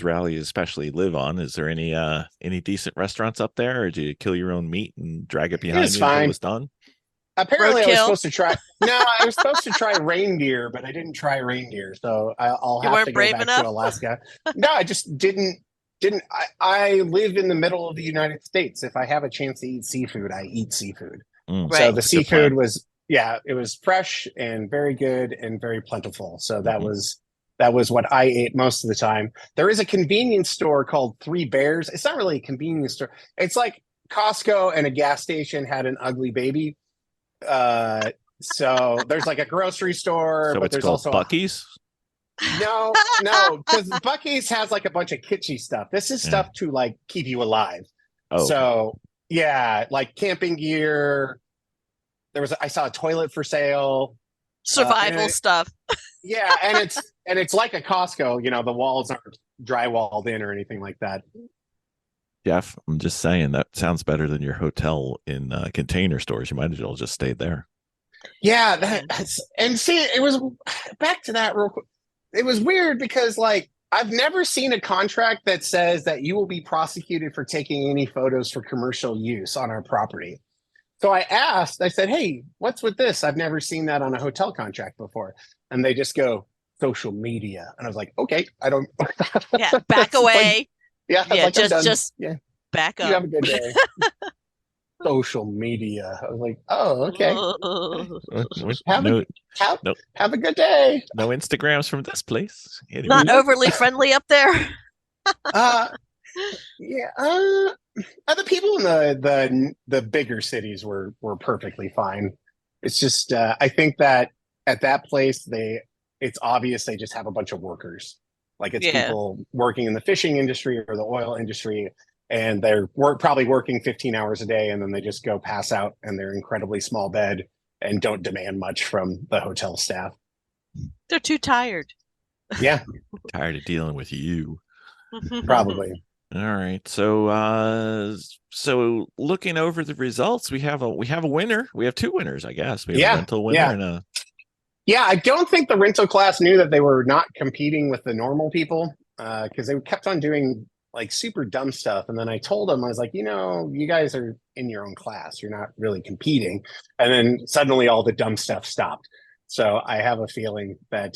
S2: rally especially live on. Is there any decent restaurants up there, or do you kill your own meat and drag it behind you until it's done?
S4: Apparently, I was
S3: Roadkill.
S4: supposed to try. No, I was supposed to try reindeer, but I didn't try reindeer, so I'll
S3: You
S4: have
S3: weren't
S4: to go
S3: brave
S4: back
S3: enough?
S4: to Alaska. No, I just didn't. I live in the middle of the United States. If I have a chance to eat seafood, I eat seafood.
S3: Right.
S4: So the
S2: That's a good
S4: seafood
S2: plan.
S4: was, it was fresh and very good and very plentiful. So that
S2: Mhm.
S4: was what I ate most of the time. There is a convenience store called Three Bears. It's not really a convenience store. It's like Costco and a gas station had an ugly baby. So there's like a grocery store,
S2: So
S4: but
S2: it's
S4: there's
S2: called
S4: also
S2: Bucky's.
S4: no, because Bucky's has like a bunch of kitschy stuff. This is
S2: Yeah.
S4: stuff to like keep you alive.
S2: Oh, okay.
S4: So yeah, like camping gear. I saw a toilet for sale.
S3: Survival stuff.
S4: Yeah, and it's like a Costco. The walls aren't drywalled in or anything like that.
S2: Jeff, I'm just saying that sounds better than your hotel in Container Stores. You might as well just stay there.
S4: Yeah, and see, it was back to that real quick. It was weird because like I've never seen a contract that says that you will be prosecuted for taking any photos for commercial use on our property. So I said, hey, what's with this? I've never seen that on a hotel contract before. And they just go, social media. And I was like, okay, I don't.
S3: Yeah, back away.
S4: Yeah, I was
S3: Yeah,
S4: like, I'm done.
S3: just
S4: Yeah,
S3: back
S4: you
S3: up.
S4: have a good day. Social media. I was like, oh, okay. Have
S2: No,
S4: have a good day.
S2: no Instagrams from this place. Anyway.
S3: Not overly friendly up there.
S4: Yeah. The people in the bigger cities were perfectly fine. It's just I think that at that place it's obvious they just have a bunch of workers. Like it's
S3: Yeah.
S4: people working in the fishing industry or the oil industry, and they're probably working 15 hours a day, and then they just go pass out in their incredibly small bed and don't demand much from the hotel staff.
S3: They're too tired.
S4: Yeah,
S2: Tired of dealing with you.
S4: probably.
S2: All right. So looking over the results, we have a winner. We have 2 winners, I guess. We have
S4: Yeah,
S2: a rental winner
S4: yeah.
S2: and a
S4: Yeah, I don't think the rental class knew that they were not competing with the normal people because they kept on doing like super dumb stuff. And then I told them, I was like, you guys are in your own class. You're not really competing. And then suddenly all the dumb stuff stopped. So I have a feeling that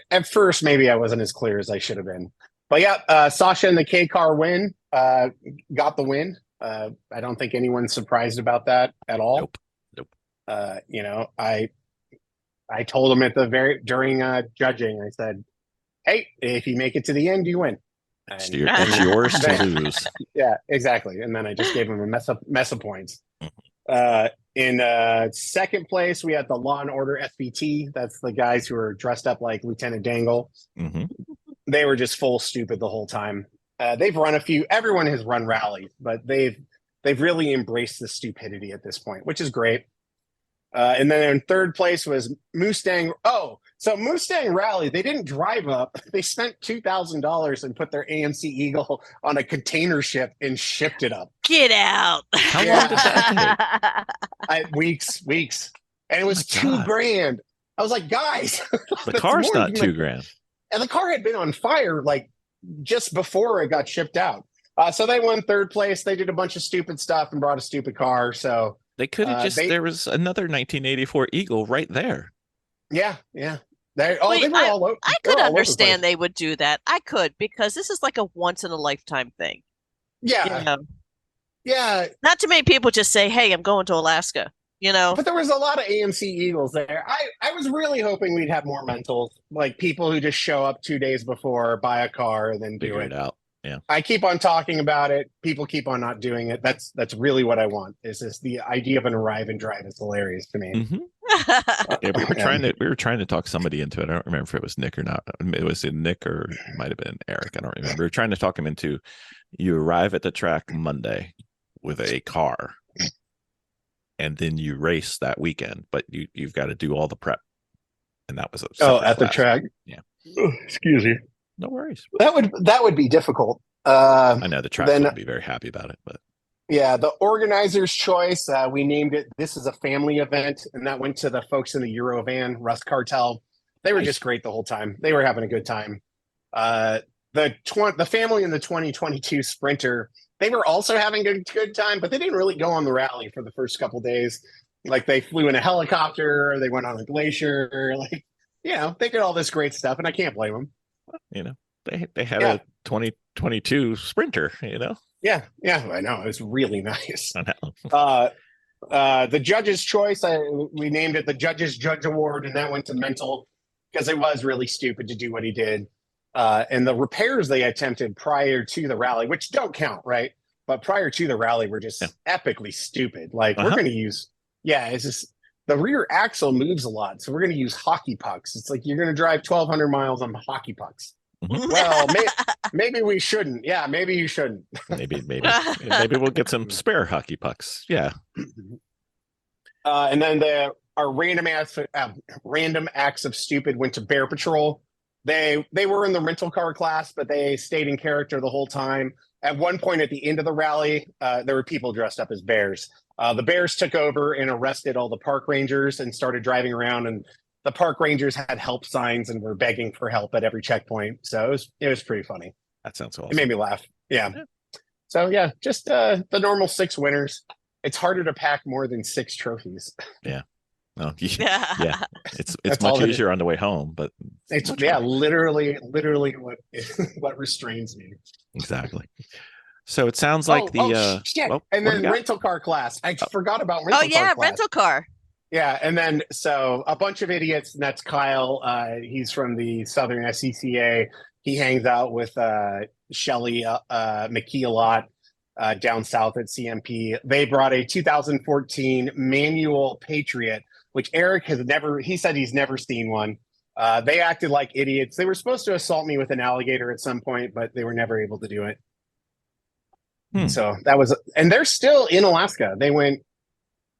S4: at first, maybe I wasn't as clear as I should have been. But yeah, Sasha and the K car win, got the win. I don't think anyone's surprised about that at all.
S2: Nope.
S4: I told him during judging, I said, hey, if you make it to the end, you win.
S2: It's yours to lose.
S4: Yeah, exactly. And then I just gave him a mess of points. In second place, we had the Law and Order SVT. That's the guys who are dressed up like Lieutenant Dangle.
S2: Mm-hmm.
S4: they were just full stupid the whole time. They've run a few. Everyone has run rallies, but they've really embraced the stupidity at this point, which is great. And then in third place was Mustang. Oh, so Mustang Rally, they didn't drive up. They spent $2,000 and put their AMC Eagle on a container ship and shipped it up.
S3: Get out.
S2: How long did that take?
S4: Weeks. And it was
S2: Oh my God.
S4: $2,000. I was like, guys.
S2: The
S4: that's
S2: car's
S4: more
S2: not
S4: than
S2: $2,000.
S4: And the car had been on fire like just before it got shipped out. So they won third place. They did a bunch of stupid stuff and brought a stupid car. So
S2: They could have there was another 1984 Eagle right there.
S4: yeah. They were
S3: Wait,
S4: all over.
S3: I could understand they would do that. I could, because this is like a once in a lifetime thing.
S4: Yeah.
S3: You know?
S4: Yeah.
S3: Not too many people just say, hey, I'm going to Alaska, you know?
S4: But there was a lot of AMC Eagles there. I was really hoping we'd have more mentals, like people who just show up 2 days before, buy a car, and then do
S2: Figure
S4: it.
S2: it out. Yeah.
S4: I keep on talking about it. People keep on not doing it. That's really what I want. Is this the idea of an arrive and drive is hilarious to me.
S2: Mm-hmm. Yeah, we were trying to talk somebody into it. I don't remember if it was Nick or not. It was Nick or it might have been Eric. I don't remember. We were trying to talk him into, you arrive at the track Monday with a car, and then you race that weekend, but you've got to do all the prep. And that was
S4: at the track.
S2: Yeah.
S4: Oh, excuse me.
S2: No worries.
S4: That would be difficult.
S2: I know the track wouldn't be very happy about it, but
S4: yeah, the organizer's choice. We named it. This is a family event, and that went to the folks in the Eurovan Rust Cartel. They were just great the whole time. They were having a good time. The family in the 2022 Sprinter, they were also having a good time, but they didn't really go on the rally for the first couple days. Like they flew in a helicopter, they went on a glacier, like they did all this great stuff, and I can't blame them.
S2: They had a 2022 Sprinter,
S4: Yeah, I know. It was really nice.
S2: I know.
S4: The judge's choice, we named it the Judge's Judge Award, and that went to Mental because it was really stupid to do what he did. And the repairs they attempted prior to the rally, which don't count, right? But prior to the rally were just epically stupid. Like we're going to use, it's just the rear axle moves a lot. So we're going to use hockey pucks. It's like you're going to drive 1,200 miles on hockey pucks.
S2: Mm-hmm.
S4: Well, maybe we shouldn't. Yeah, maybe you shouldn't.
S2: Maybe we'll get some spare hockey pucks. Yeah.
S4: And then our random acts of stupid went to Bear Patrol. They were in the rental car class, but they stayed in character the whole time. At one point at the end of the rally, there were people dressed up as bears. The bears took over and arrested all the park rangers and started driving around, and the park rangers had help signs and were begging for help at every checkpoint. So it was pretty funny.
S2: That sounds awesome.
S4: It made me laugh. Yeah. So just the normal 6 winners. It's harder to pack more than 6 trophies.
S2: Yeah. No, yeah. It's
S4: That's
S2: much easier on the way home, but
S4: it's literally what restrains me.
S2: Exactly. So it sounds like
S4: shit. And then rental car class. I forgot about rental car class.
S3: Rental car.
S4: Yeah, and then so a bunch of idiots, and that's Kyle. He's from the Southern SCCA. He hangs out with Shelly McKee a lot down south at CMP. They brought a 2014 manual Patriot, which Eric he said he's never seen one. They acted like idiots. They were supposed to assault me with an alligator at some point, but they were never able to do it. So that was, and they're still in Alaska. They went,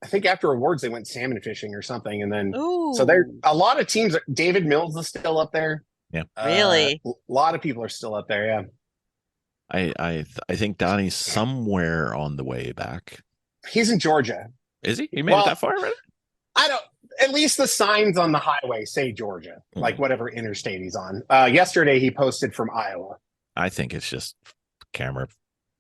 S4: I think after awards, they went salmon fishing or something. And then, so there, a lot of teams, David Mills is still up there.
S2: Yeah.
S3: Really?
S4: A lot of people are still up there. Yeah.
S2: I think Donnie's somewhere on the way back.
S4: He's in Georgia.
S2: Is he? He made it that far already?
S4: At least the signs on the highway say Georgia, like whatever interstate he's on. Yesterday, he posted from Iowa.
S2: I think it's just camera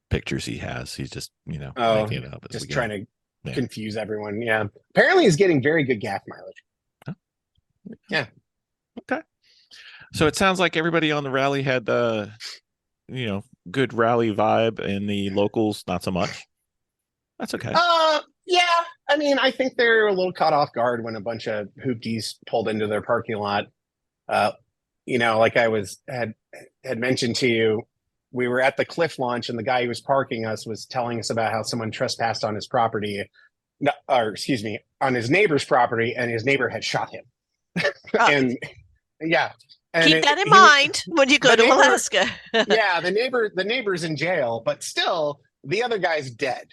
S2: pictures he has. He's just, making it up.
S4: Just trying to confuse everyone. Yeah. Apparently, he's getting very good gas mileage.
S2: Huh?
S4: Yeah.
S2: Okay. So it sounds like everybody on the rally had, good rally vibe, and the locals, not so much. That's okay.
S4: Yeah. I mean, I think they're a little caught off guard when a bunch of hoopties pulled into their parking lot. Like I had mentioned to you, we were at the cliff launch, and the guy who was parking us was telling us about how someone trespassed on his property, on his neighbor's property, and his neighbor had shot him. And yeah, And
S3: Keep that in mind when you go
S4: the
S3: to
S4: neighbor-
S3: Alaska.
S4: yeah, the neighbor's in jail, but still the other guy's dead.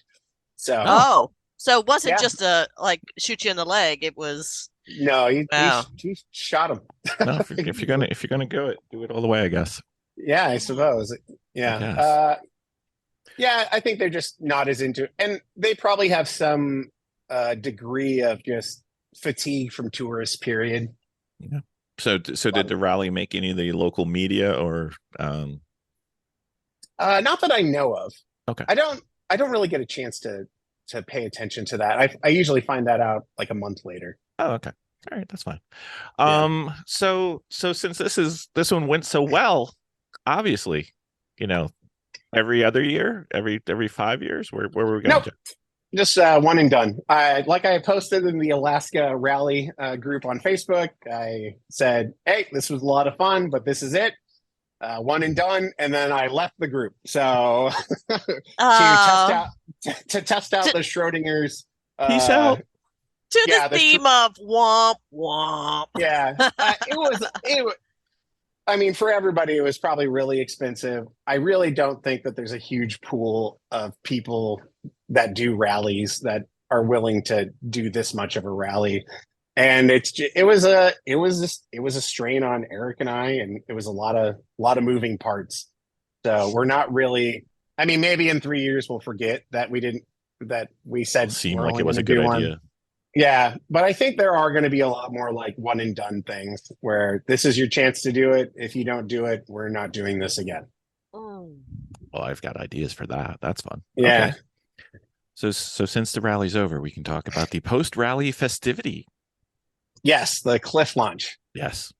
S4: So
S3: Oh, so it wasn't
S4: Yeah.
S3: just like shoot you in the leg. It was
S4: no,
S3: Wow.
S4: he shot him.
S2: No, if you're gonna do it all the way, I guess.
S4: Yeah, I suppose. Yeah.
S2: guess.
S4: Yeah, I think they're just not as into it. And they probably have some degree of just fatigue from tourist period.
S2: Yeah. So did the rally make any of the local media or
S4: Not that I know of.
S2: Okay.
S4: I don't really get a chance to pay attention to that. I usually find that out like a month later.
S2: Oh, okay. All right, that's fine.
S4: Yeah.
S2: So since this one went so well, obviously, every other year, every 5 years, where were we going?
S4: Nope. Just one and done. Like I posted in the Alaska Rally group on Facebook, I said, "Hey, this was a lot of fun, but this is it. One and done." And then I left the group. So to test out the Schrodinger's.
S2: Peace out.
S3: To
S4: Yeah,
S3: the theme of womp womp.
S4: Yeah, it was. I mean, for everybody, it was probably really expensive. I really don't think that there's a huge pool of people that do rallies that are willing to do this much of a rally. And it was a strain on Eric and I, and it was a lot of moving parts. So we're not really. I mean, maybe in 3 years we'll forget that we said
S2: Seemed
S4: we're
S2: like
S4: only
S2: it was a
S4: gonna
S2: good
S4: do
S2: idea.
S4: one. Yeah, but I think there are going to be a lot more like one and done things where this is your chance to do it. If you don't do it, we're not doing this again.
S3: Mm.
S2: Well, I've got ideas for that. That's fun.
S4: Yeah.
S2: Okay. So since the rally's over, we can talk about the post-rally festivity.
S4: Yes, the cliff launch.
S2: Yes,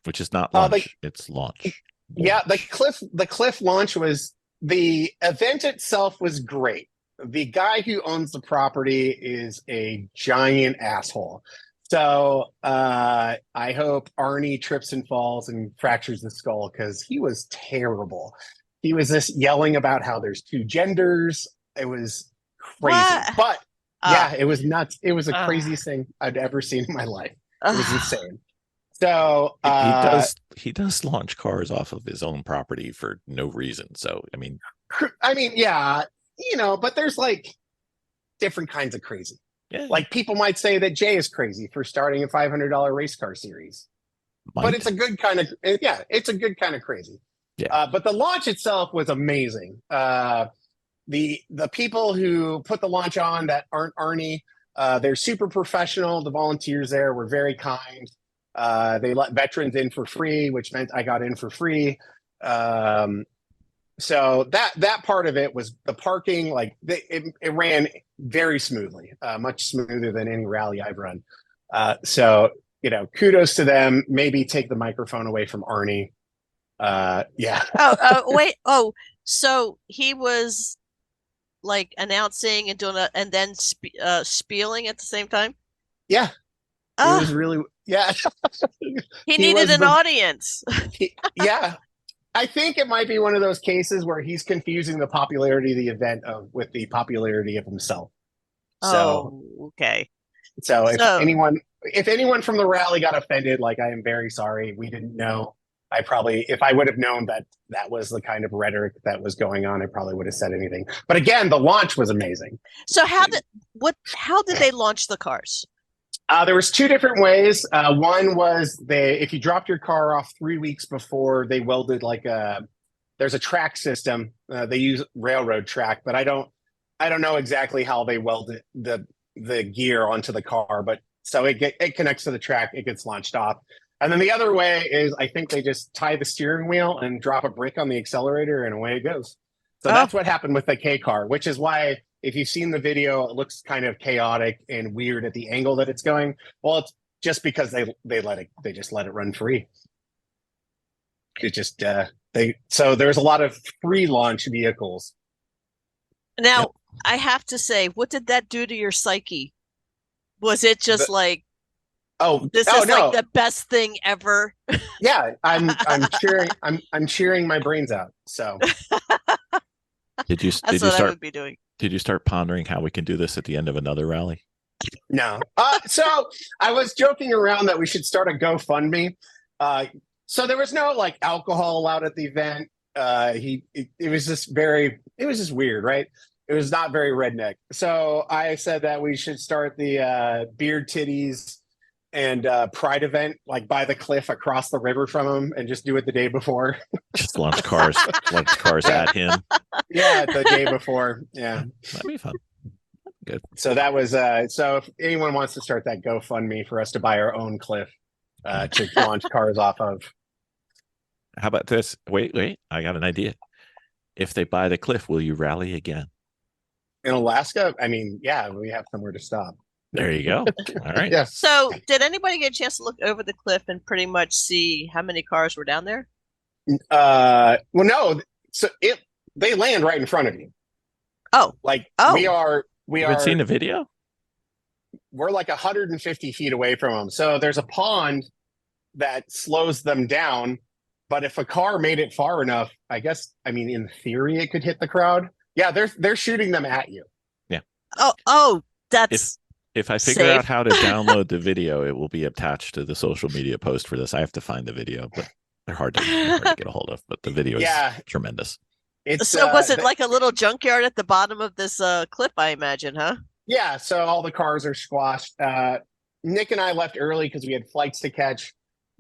S2: which is not launch; it's launch.
S4: Yeah, the cliff launch the event itself was great. The guy who owns the property is a giant asshole. So I hope Arnie trips and falls and fractures the skull because he was terrible. He was just yelling about how there's two genders. It was crazy.
S3: What?
S4: But yeah, it was nuts. It was the craziest thing I'd ever seen in my life. It was insane. So
S2: he does launch cars off of his own property for no reason. So
S4: yeah, but there's like different kinds of crazy.
S2: Yeah.
S4: Like people might say that Jay is crazy for starting a $500 race car series, but it's a good kind of crazy.
S2: Yeah.
S4: But the launch itself was amazing. The people who put the launch on that aren't Arnie, they're super professional. The volunteers there were very kind. They let veterans in for free, which meant I got in for free. So that part of it was the parking. Like it ran very smoothly, much smoother than any rally I've run. So kudos to them. Maybe take the microphone away from Arnie. Yeah.
S3: Wait. So he was like announcing and doing and then spieling at the same time.
S4: Yeah. It was really
S3: he needed an audience.
S4: Yeah. I think it might be one of those cases where he's confusing the popularity of the event with the popularity of himself. So,
S3: okay.
S4: So if anyone from the rally got offended, like, I am very sorry. We didn't know. If I would have known that was the kind of rhetoric that was going on, I probably would have said anything. But again, the launch was amazing.
S3: So how did they launch the cars?
S4: There was two different ways. One was if you dropped your car off 3 weeks before, they welded there's a track system. They use railroad track, but I don't know exactly how they welded the gear onto the car. But so it connects to the track, it gets launched off. And then the other way is I think they just tie the steering wheel and drop a brick on the accelerator and away it goes. So that's what happened with the K car, which is why if you've seen the video, it looks kind of chaotic and weird at the angle that it's going. Well, it's just because they just let it run free. It just so there's a lot of free launch vehicles.
S3: Now, I have to say, what did that do to your psyche? Was it just like, this is like the best thing ever?
S4: Yeah, I'm cheering. I'm cheering my brains out. So
S3: That's what I would be doing.
S2: Did you start pondering how we can do this at the end of another rally?
S4: No. So I was joking around that we should start a GoFundMe. So there was no like alcohol allowed at the event. It was just weird, right? It was not very redneck. So I said that we should start the beard titties and pride event like by the cliff across the river from him and just do it the day before.
S2: Just launch cars at him.
S4: Yeah, the day before. Yeah,
S2: That'd be fun. Good.
S4: So that was so if anyone wants to start that GoFundMe for us to buy our own cliff to launch cars off of.
S2: How about this? Wait, I got an idea. If they buy the cliff, will you rally again?
S4: In Alaska, I mean, yeah, we have somewhere to stop.
S2: There you go. All right.
S4: Yeah.
S3: So, did anybody get a chance to look over the cliff and pretty much see how many cars were down there?
S4: Well, no. So they land right in front of you.
S3: Oh,
S4: Like
S3: Oh.
S4: we
S2: You haven't seen the video?
S4: we're like 150 feet away from them. So there's a pond that slows them down. But if a car made it far enough, I mean, in theory, it could hit the crowd. Yeah, they're shooting them at you.
S3: that's
S2: If I figure
S3: Safe.
S2: out how to download the video, it will be attached to the social media post for this. I have to find the video, but they're hard to get a hold of. But the video is
S4: Yeah.
S2: tremendous.
S4: It's
S3: so. Was it like a little junkyard at the bottom of this cliff? I imagine, huh?
S4: Yeah, so all the cars are squashed. Nick and I left early because we had flights to catch,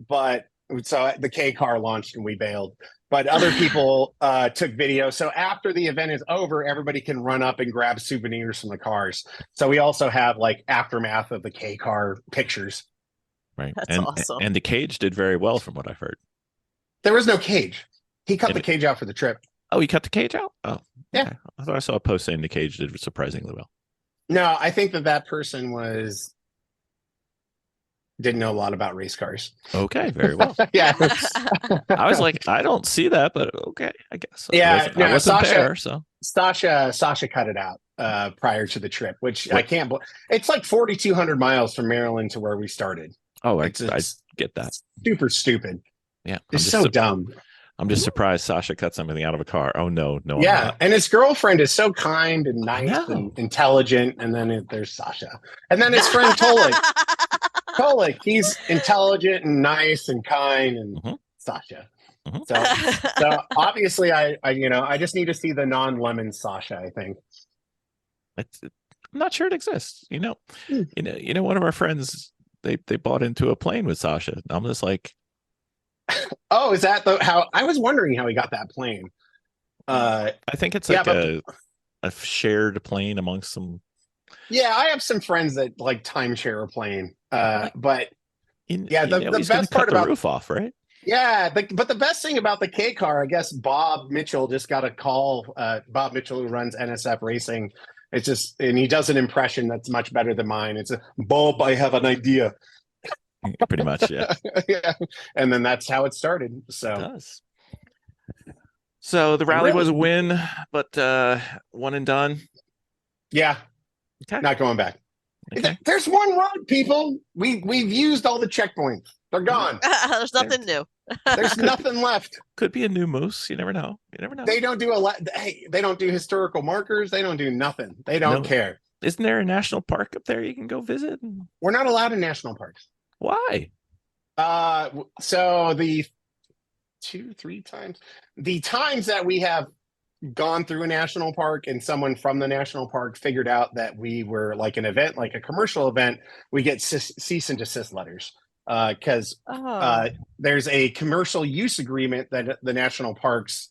S4: but so the K car launched and we bailed. But other people took video. So after the event is over, everybody can run up and grab souvenirs from the cars. So we also have like aftermath of the K car pictures.
S2: Right.
S3: That's
S2: and,
S3: awesome.
S2: And the cage did very well from what I've heard.
S4: There was no cage. He cut
S2: Did
S4: the
S2: it?
S4: cage out for the trip.
S2: Oh, you cut the cage out? Oh,
S4: Yeah.
S2: okay. I thought I saw a post saying the cage did surprisingly well.
S4: No, I think that person didn't know a lot about race cars.
S2: Okay, very well.
S4: Yeah.
S2: I was like, I don't see that, but okay, I guess.
S4: Yeah,
S2: I wasn't
S4: Sasha-
S2: there, so
S4: Sasha cut it out prior to the trip, which I can't believe. It's like 4,200 miles from Maryland to where we started.
S2: I
S4: It's
S2: get that.
S4: super stupid.
S2: Yeah,
S4: It's so dumb.
S2: I'm just surprised Sasha cut something out of a car. Oh no, I'm
S4: Yeah,
S2: not.
S4: and his girlfriend is so kind and nice
S2: know.
S4: and intelligent, and then there's Sasha, and then his friend Tolik. Tolik, he's intelligent and nice and kind, and
S2: Mhm.
S4: Sasha.
S2: Mhm.
S4: So obviously, I just need to see the non-lemon Sasha. I think.
S2: I'm not sure it exists.
S4: Hmm.
S2: One of our friends they bought into a plane with Sasha. I'm just like,
S4: Oh, is that how? I was wondering how he got that plane.
S2: I think it's
S4: Yeah,
S2: like
S4: but-
S2: a shared plane amongst some.
S4: Yeah, I have some friends that like timeshare a plane. But Yeah, the
S2: he's gonna
S4: best
S2: cut
S4: part
S2: the
S4: about-
S2: roof off, right?
S4: yeah, but the best thing about the K car, I guess Bob Mitchell just got a call. Bob Mitchell, who runs NSF Racing, and he does an impression that's much better than mine. It's Bob, I have an idea.
S2: Pretty much, yeah.
S4: Yeah, and then that's how it started.
S2: It
S4: So
S2: does. So the rally was a win, but one and done.
S4: yeah,
S2: Okay.
S4: not going back.
S2: Okay.
S4: There's one road, people. We've used all the checkpoints. They're gone.
S3: There's nothing new.
S4: There's nothing left.
S2: Could be a new moose. You never know.
S4: They don't do they don't do historical markers. They don't do nothing. They don't
S2: No.
S4: care.
S2: Isn't there a national park up there you can go visit?
S4: We're not allowed in national parks.
S2: Why?
S4: So the 2-3 times, the times that we have gone through a national park and someone from the national park figured out that we were like an event, like a commercial event, we get cease and desist letters because
S3: Oh.
S4: there's a commercial use agreement that the national parks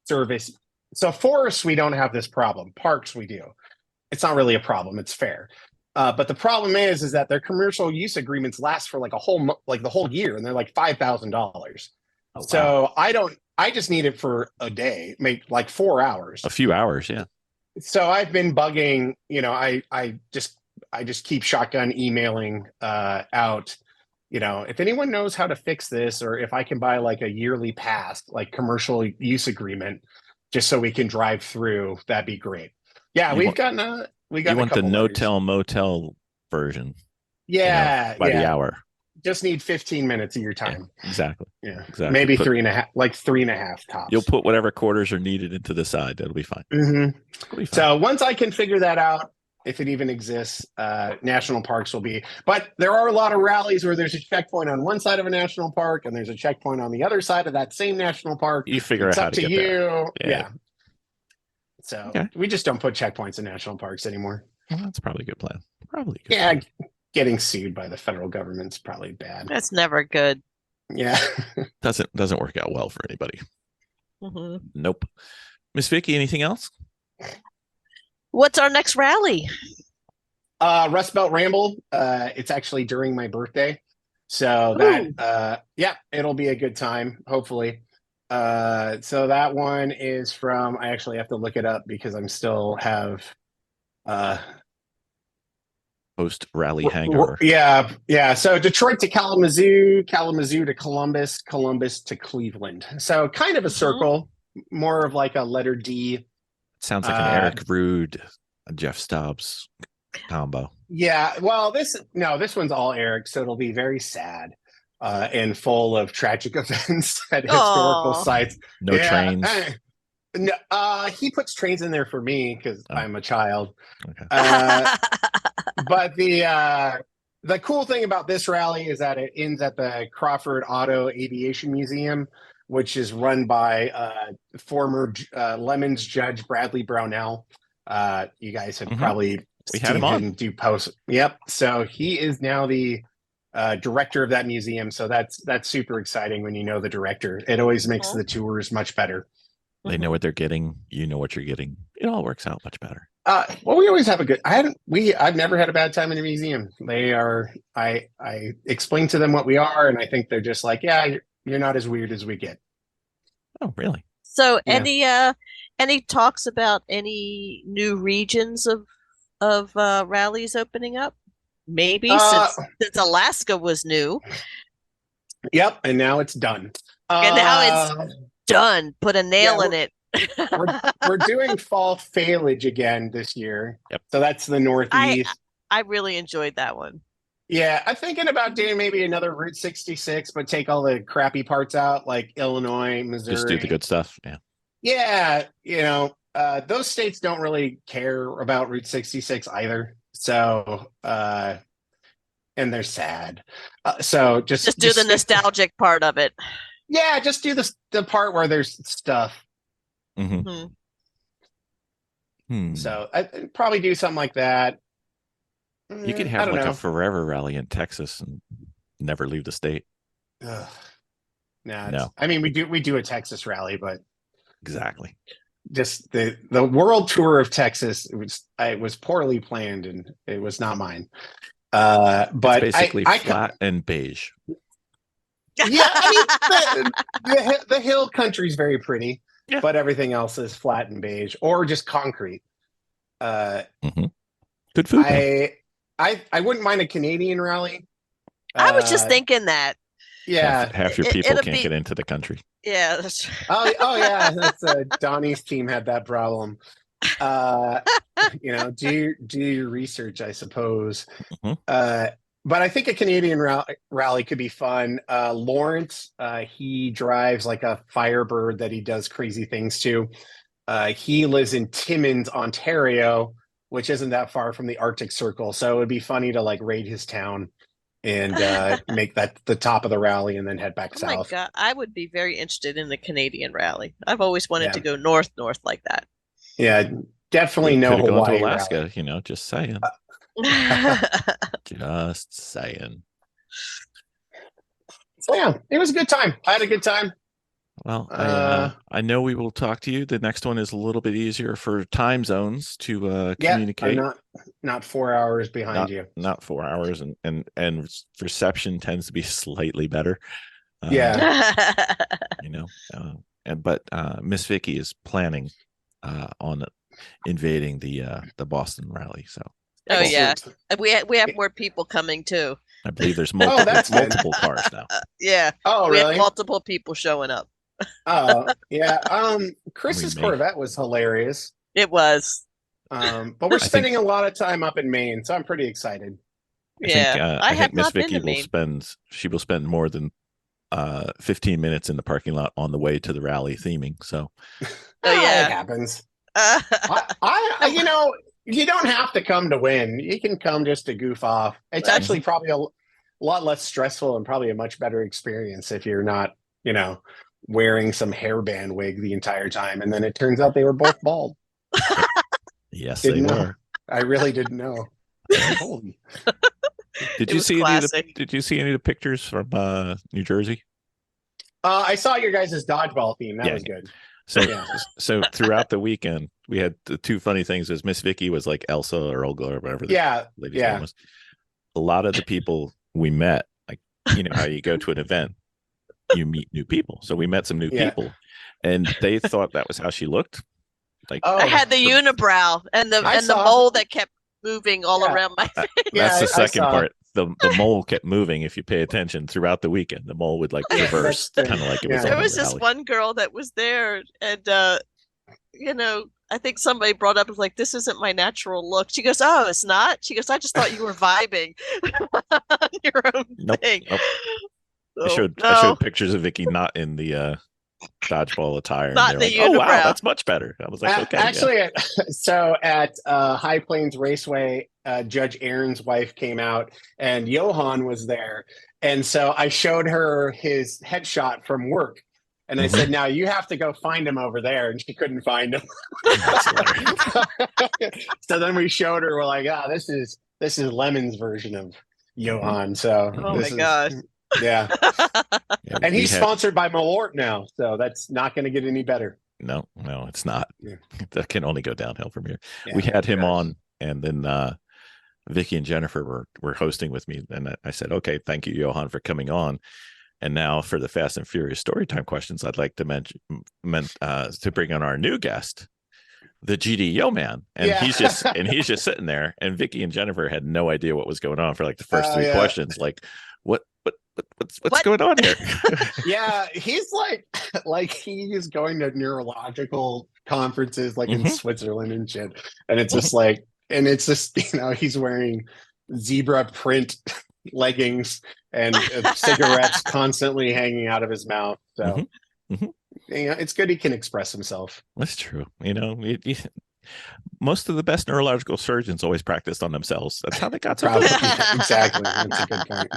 S4: service. So forests, we don't have this problem. Parks, we do. It's not really a problem. It's fair. But the problem is that their commercial use agreements last for like the whole year, and they're like $5,000.
S2: Oh, wow.
S4: So I just need it for a day, make like 4 hours.
S2: A few hours, yeah.
S4: So I've been bugging, I just keep shotgun emailing out, if anyone knows how to fix this, or if I can buy like a yearly pass, like commercial use agreement, just so we can drive through, that'd be great. Yeah,
S2: You
S4: we
S2: want-
S4: got
S2: You want the
S4: couple letters.
S2: no-tell motel version.
S4: Yeah,
S2: by the hour.
S4: Just need 15 minutes of your time.
S2: Exactly.
S4: Yeah,
S2: Exactly.
S4: maybe
S2: Put-
S4: 3.5, like 3.5 tops.
S2: You'll put whatever quarters are needed into the side. That'll be fine.
S4: Mhm.
S2: It'll be fine.
S4: So once I can figure that out, if it even exists. National parks will be, but there are a lot of rallies where there's a checkpoint on one side of a national park and there's a checkpoint on the other side of that same national park.
S2: You figure
S4: It's
S2: out how
S4: up
S2: to
S4: to
S2: get
S4: you.
S2: there.
S4: Yeah. So
S2: Okay.
S4: we just don't put checkpoints in national parks anymore.
S2: Well, that's probably a good plan. Probably a good
S4: Yeah,
S2: plan.
S4: getting sued by the federal government's probably bad.
S3: That's never good.
S4: Yeah.
S2: Doesn't work out well for anybody.
S3: Hmm.
S2: Nope. Miss Vicky, anything else?
S3: What's our next rally?
S4: Rust Belt Ramble. It's actually during my birthday. So that yeah, it'll be a good time, hopefully. So that one is from, I actually have to look it up because I'm still have
S2: Post rally hangover.
S4: Yeah. So Detroit to Kalamazoo, Kalamazoo to Columbus, Columbus to Cleveland. So kind of a circle, more of like a letter D.
S2: Sounds like an Eric Rude, Jeff Stobbs combo.
S4: Yeah. Well, this one's all Eric, so it'll be very sad and full of tragic events at historical sites.
S2: No trains.
S4: No, he puts trains in there for me because I'm a child.
S2: Okay.
S4: But the cool thing about this rally is that it ends at the Crawford Auto Aviation Museum, which is run by former Lemons judge Bradley Brownell. You guys have probably
S2: had him on.
S4: do posts. Yep. So he is now the director of that museum. So that's super exciting when you know the director. It always makes the tours much better.
S2: They know what they're getting. You know what you're getting. It all works out much better.
S4: Well, we always have a good. I've never had a bad time in a museum. They are. I explain to them what we are, and I think they're just like, yeah, you're not as weird as we get.
S2: Oh, really?
S3: So any talks about any new regions of rallies opening up? Maybe since Alaska was new.
S4: Yep, and now it's done.
S3: And now it's done. Put a nail in it.
S4: we're doing fall foliage again this year.
S2: Yep.
S4: So that's the Northeast.
S3: I really enjoyed that one.
S4: Yeah, I'm thinking about doing maybe another Route 66, but take all the crappy parts out, like Illinois, Missouri.
S2: Just do the good stuff. Yeah.
S4: Yeah, those states don't really care about Route 66 either. So, and they're sad. So just
S3: do the nostalgic part of it.
S4: Yeah, just do the part where there's stuff. So I'd probably do something like that.
S2: You could have like a forever rally in Texas and never leave the state.
S4: No. I mean, we do a Texas rally, but
S2: exactly.
S4: Just the world tour of Texas, it was poorly planned and it was not mine. But
S2: it's basically flat and beige.
S4: Yeah, I mean the hill country's very pretty, but everything else is flat and beige or just concrete.
S2: Good food.
S4: I wouldn't mind a Canadian rally.
S3: I was just thinking that.
S4: Yeah,
S2: half your people can't get into the country.
S3: Yeah.
S4: Oh yeah, that's Donnie's team had that problem. Do your research, I suppose. But I think a Canadian rally could be fun. Lawrence, he drives like a Firebird that he does crazy things to. He lives in Timmins, Ontario, which isn't that far from the Arctic Circle. So it would be funny to like raid his town and make that the top of the rally and then head back south. Oh my
S3: God, I would be very interested in the Canadian rally. I've always wanted to go north like that.
S4: Yeah, definitely no Hawaii
S2: to Alaska,
S4: rally.
S2: Just saying. Just saying.
S4: So yeah, it was a good time. I had a good time.
S2: Well, I know we will talk to you. The next one is a little bit easier for time zones to communicate.
S4: I'm not 4 hours behind you.
S2: Not 4 hours, and reception tends to be slightly better. But Miss Vicky is planning on invading the Boston rally. So.
S3: Oh yeah, we have more people coming too.
S2: I believe there's multiple cars now.
S4: Yeah. Oh, really?
S3: We have multiple people showing up.
S4: Oh, yeah. Chris's Corvette was hilarious.
S3: It was.
S4: But we're spending a lot of time up in Maine, so I'm pretty excited.
S2: I think Miss Vicky will spend more than 15 minutes in the parking lot on the way to the rally theming. So
S4: it happens. You don't have to come to win. You can come just to goof off. It's actually probably a lot less stressful and probably a much better experience if you're not, wearing some hairband wig the entire time. And then it turns out they were both bald.
S2: Yes,
S4: Didn't
S2: they
S4: know.
S2: were.
S4: I really didn't know. Told me.
S2: Did
S3: It
S2: you
S3: was
S2: see
S3: classic.
S2: did you see any of the pictures from New Jersey?
S4: I saw your guys' dodgeball theme. That
S2: Yeah.
S4: was good.
S2: So
S4: Yeah.
S2: so throughout the weekend, we had the two funny things. Is Miss Vicky was like Elsa or Olga or whatever the lady's name was. A lot of the people we met, like how you go to an event, you meet new people. So we met some new people, and they thought that was how she looked. Like
S3: I had the unibrow and the mole that kept moving all around my face.
S2: That's the second part. The mole kept moving. If you pay attention throughout the weekend, the mole would like reverse, kind of like it was.
S3: There
S2: on
S3: was
S2: the
S3: this
S2: rally.
S3: one girl that was there, and I think somebody brought up, like, this isn't my natural look. She goes, "Oh, it's not?" She goes, "I just thought you were vibing on your own thing."
S2: Nope.
S3: So,
S2: I showed pictures of Vicky not in the dodgeball attire.
S3: Not
S2: and they
S3: the
S2: were like, "Oh wow,
S3: unibrow.
S2: that's much better." I was like, "Okay."
S4: Actually, so at High Plains Raceway, Judge Aaron's wife came out, and Johan was there, and so I showed her his headshot from work, and I said, "Now you have to go find him over there," and she couldn't find him. So then we showed her. We're like, this is Lemon's version of Johan. So
S3: oh my gosh.
S4: Yeah.
S2: Yeah,
S4: And he's sponsored by Malort now, so that's not going to get any better.
S2: No, it's not.
S4: Yeah.
S2: That can only go downhill from here.
S4: Yeah,
S2: we had him on, and then Vicky and Jennifer were hosting with me, and I said, "Okay, thank you, Johan, for coming on." And now for the Fast and Furious Storytime questions, I'd like to mention to bring on our new guest, the GD Yo Man, and he's just sitting there, and Vicky and Jennifer had no idea what was going on for like the first three questions, like what's going on here?
S4: Yeah, he's like he is going to neurological conferences like in Switzerland and shit, and it's just like, and it's just he's wearing zebra print leggings and cigarettes constantly hanging out of his mouth. So it's good he can express himself.
S2: That's true. Most of the best neurological surgeons always practiced on themselves. That's how they got so good.
S4: Exactly. That's a good point.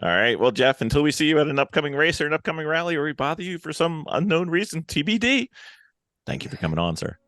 S2: All right. Well, Jeff, until we see you at an upcoming race or an upcoming rally, or we bother you for some unknown reason, TBD. Thank you for coming on, sir.